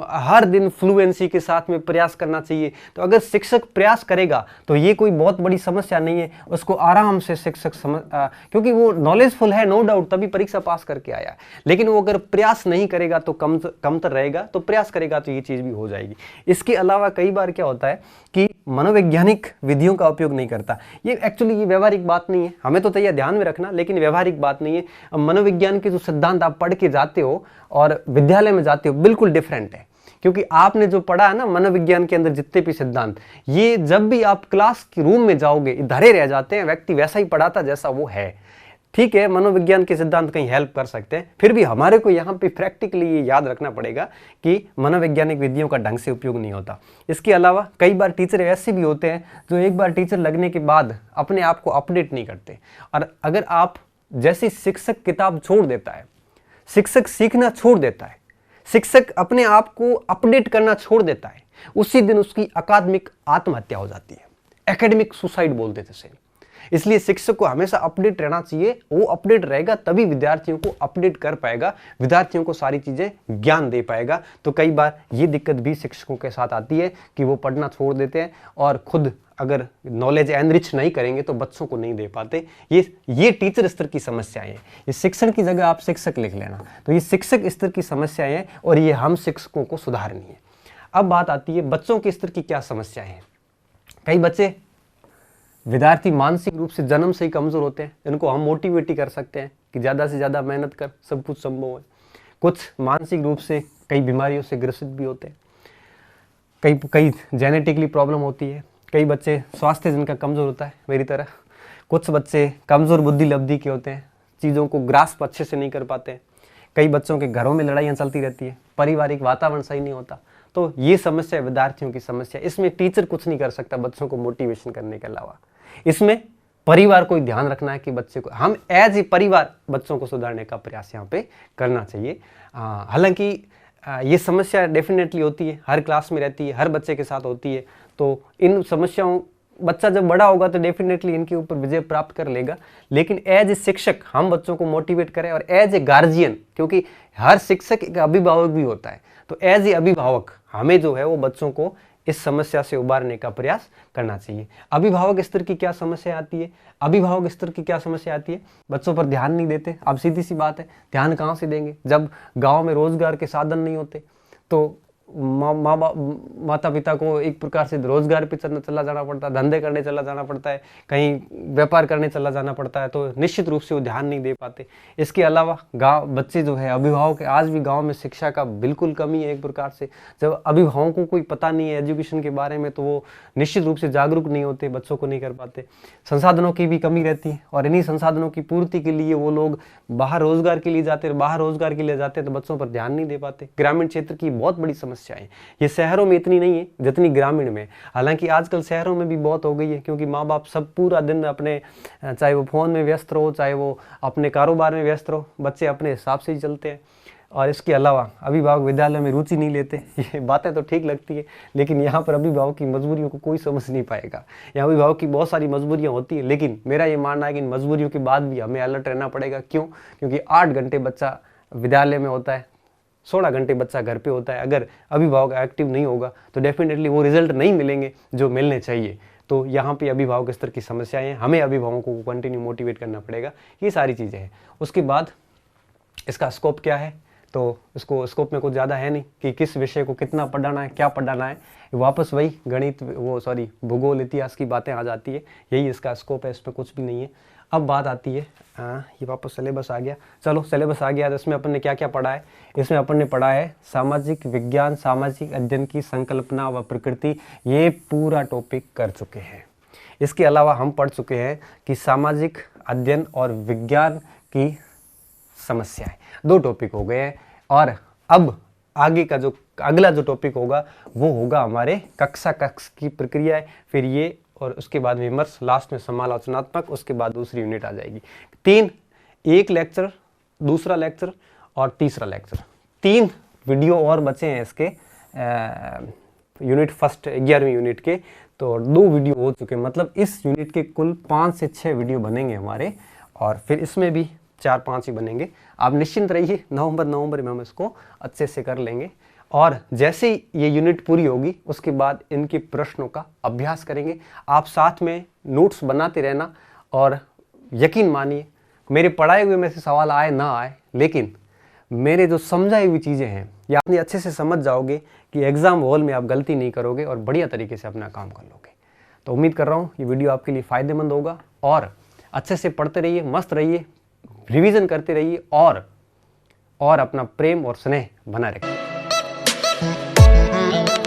हर दिन फ्लुएंसी के साथ में प्रयास करना चाहिए। तो अगर शिक्षक प्रयास करेगा तो ये कोई बहुत बड़ी समस्या नहीं है, उसको आराम से शिक्षक क्योंकि वो नॉलेजफुल है, नो डाउट, तभी परीक्षा पास करके आया है। लेकिन वो अगर प्रयास नहीं करेगा तो कमतर रहेगा, तो प्रयास करेगा तो ये चीज़ भी हो जाएगी। इसके अलावा कई बार क्या होता है कि मनोवैज्ञानिक विधियों का उपयोग नहीं करता। ये एक्चुअली ये व्यवहारिक बात नहीं है, हमें तो यह ध्यान में रखना, लेकिन व्यवहारिक बात नहीं है। मनोविज्ञान के जो सिद्धांत आप पढ़ के जाते हो और विद्यालय में जाते हो बिल्कुल डिफरेंट है। क्योंकि आपने जो पढ़ा है ना मनोविज्ञान के अंदर जितने भी सिद्धांत, ये जब भी आप क्लास के रूम में जाओगे धरे रह जाते हैं, व्यक्ति वैसा ही पढ़ाता जैसा वो है। ठीक है, मनोविज्ञान के सिद्धांत कहीं हेल्प कर सकते हैं, फिर भी हमारे को यहाँ पे प्रैक्टिकली ये याद रखना पड़ेगा कि मनोवैज्ञानिक विधियों का ढंग से उपयोग नहीं होता। इसके अलावा कई बार टीचर ऐसे भी होते हैं जो एक बार टीचर लगने के बाद अपने आप को अपडेट नहीं करते, और अगर आप जैसे शिक्षक किताब छोड़ देता है, शिक्षक सीखना छोड़ देता है, शिक्षक अपने आप को अपडेट करना छोड़ देता है, उसी दिन उसकी अकादमिक आत्महत्या हो जाती है, एकेडमिक सुसाइड बोलते थे इसे। इसलिए शिक्षक को हमेशा अपडेट रहना चाहिए, वो अपडेट रहेगा तभी विद्यार्थियों को अपडेट कर पाएगा, विद्यार्थियों को सारी चीजें ज्ञान दे पाएगा। तो कई बार ये दिक्कत भी शिक्षकों के साथ आती है कि वो पढ़ना छोड़ देते हैं और खुद अगर नॉलेज एनरिच नहीं करेंगे तो बच्चों को नहीं दे पाते। ये टीचर स्तर की समस्याएं हैं, ये शिक्षण की जगह आप शिक्षक लिख लेना, तो ये शिक्षक स्तर की समस्याएं हैं और ये हम शिक्षकों को सुधारनी है। अब बात आती है बच्चों के स्तर की क्या समस्याएं हैं। कई बच्चे विद्यार्थी मानसिक रूप से जन्म से ही कमजोर होते हैं, इनको हम मोटिवेट ही कर सकते हैं कि ज़्यादा से ज़्यादा मेहनत कर, सब कुछ संभव है। कुछ मानसिक रूप से कई बीमारियों से ग्रसित भी होते हैं, कई जेनेटिकली प्रॉब्लम होती है, कई बच्चे स्वास्थ्य जिनका कमज़ोर होता है मेरी तरह, कुछ बच्चे कमज़ोर बुद्धि लब्धि के होते हैं, चीज़ों को ग्रास्प अच्छे से नहीं कर पाते हैं, कई बच्चों के घरों में लड़ाइयाँ चलती रहती है, पारिवारिक वातावरण सही नहीं होता। तो ये समस्या है विद्यार्थियों की समस्या। इसमें टीचर कुछ नहीं कर सकता बच्चों को मोटिवेशन करने के अलावा। इसमें परिवार को ध्यान रखना है कि बच्चे को हम एज ए परिवार बच्चों को सुधारने का प्रयास यहाँ पे करना चाहिए। हालांकि ये समस्या डेफिनेटली होती है, हर क्लास में रहती है, हर बच्चे के साथ होती है। तो इन समस्याओं, बच्चा जब बड़ा होगा तो डेफिनेटली इनके ऊपर विजय प्राप्त कर लेगा, लेकिन एज ए शिक्षक हम बच्चों को मोटिवेट करें, और एज ए गार्जियन, क्योंकि हर शिक्षक एक अभिभावक भी होता है, तो एज ए अभिभावक हमें जो है वो बच्चों को इस समस्या से उबारने का प्रयास करना चाहिए। अभिभावक स्तर की क्या समस्या आती है? अभिभावक स्तर की क्या समस्या आती है? बच्चों पर ध्यान नहीं देते। अब सीधी सी बात है, ध्यान कहाँ से देंगे जब गांव में रोजगार के साधन नहीं होते? तो माता पिता को एक प्रकार से रोजगार पे चला जाना पड़ता है, धंधे करने चला जाना पड़ता है, कहीं व्यापार करने चला जाना पड़ता है, तो निश्चित रूप से वो ध्यान नहीं दे पाते। इसके अलावा गांव बच्चे जो है, अभिभावक आज भी गांव में शिक्षा का बिल्कुल कमी है एक प्रकार से। जब अभिभावकों को कोई पता नहीं है एजुकेशन के बारे में तो वो निश्चित रूप से जागरूक नहीं होते, बच्चों को नहीं कर पाते। संसाधनों की भी कमी रहती है और इन्हीं संसाधनों की पूर्ति के लिए वो लोग बाहर रोजगार के लिए जाते हैं, तो बच्चों पर ध्यान नहीं दे पाते। ग्रामीण क्षेत्र की बहुत बड़ी समस्या है, ये शहरों में इतनी नहीं है जितनी ग्रामीण में। हालांकि आजकल शहरों में भी बहुत हो गई है, क्योंकि माँ बाप सब पूरा दिन अपने, चाहे वो फोन में व्यस्त रहो, चाहे वो अपने कारोबार में व्यस्त रहो, बच्चे अपने हिसाब से ही चलते हैं। और इसके अलावा अभिभावक विद्यालय में रुचि नहीं लेते। ये बातें तो ठीक लगती है, लेकिन यहाँ पर अभिभावक की मजबूरियों को कोई समझ नहीं पाएगा। यहाँ अभिभावक की बहुत सारी मजबूरियाँ होती है, लेकिन मेरा ये मानना है कि इन मजबूरियों के बाद भी हमें अलर्ट रहना पड़ेगा। क्यों? क्योंकि 8 घंटे बच्चा विद्यालय में होता है, 16 घंटे बच्चा घर पे होता है। अगर अभिभावक एक्टिव नहीं होगा तो डेफिनेटली वो रिजल्ट नहीं मिलेंगे जो मिलने चाहिए। तो यहाँ पे अभिभावक स्तर की समस्याएं हैं, हमें अभिभावकों को कंटिन्यू मोटिवेट करना पड़ेगा। ये सारी चीज़ें हैं। उसके बाद इसका स्कोप क्या है? तो इसको स्कोप में कुछ ज़्यादा है नहीं कि किस विषय को कितना पढ़ाना है, क्या पढ़ाना है। वापस वही गणित, भूगोल, इतिहास की बातें आ जाती है। यही इसका स्कोप है, इसमें कुछ भी नहीं है। अब बात आती है, ये वापस सिलेबस आ गया। चलो सिलेबस आ गया तो इसमें अपन ने क्या क्या पढ़ा है? इसमें अपन ने पढ़ा है सामाजिक विज्ञान, सामाजिक अध्ययन की संकल्पना व प्रकृति। ये पूरा टॉपिक कर चुके हैं। इसके अलावा हम पढ़ चुके हैं कि सामाजिक अध्ययन और विज्ञान की समस्याएं, 2 टॉपिक हो गए हैं। और अब आगे का जो अगला जो टॉपिक होगा वो होगा हमारे कक्षा की प्रक्रियाएं, फिर ये, और उसके बाद विमर्श, लास्ट में समालोचनात्मक, उसके बाद दूसरी यूनिट आ जाएगी। 3, एक लेक्चर, दूसरा लेक्चर और तीसरा लेक्चर। 3 वीडियो और बचे हैं इसके यूनिट फर्स्ट 11वीं यूनिट के। तो 2 वीडियो हो चुके हैं, मतलब इस यूनिट के कुल 5 से 6 वीडियो बनेंगे हमारे, और फिर इसमें भी 4-5 ही बनेंगे। आप निश्चिंत रहिए, नवंबर में हम इसको अच्छे से कर लेंगे। और जैसे ही ये यूनिट पूरी होगी उसके बाद इनके प्रश्नों का अभ्यास करेंगे। आप साथ में नोट्स बनाते रहना, और यकीन मानिए मेरे पढ़ाए हुए में से सवाल आए ना आए, लेकिन मेरे जो समझाई हुई चीज़ें हैं ये आपने अच्छे से समझ जाओगे कि एग्ज़ाम हॉल में आप गलती नहीं करोगे और बढ़िया तरीके से अपना काम कर लोगे। तो उम्मीद कर रहा हूँ ये वीडियो आपके लिए फ़ायदेमंद होगा, और अच्छे से पढ़ते रहिए, मस्त रहिए, रिवीजन करते रहिए, और अपना प्रेम और स्नेह बना रखिए। है।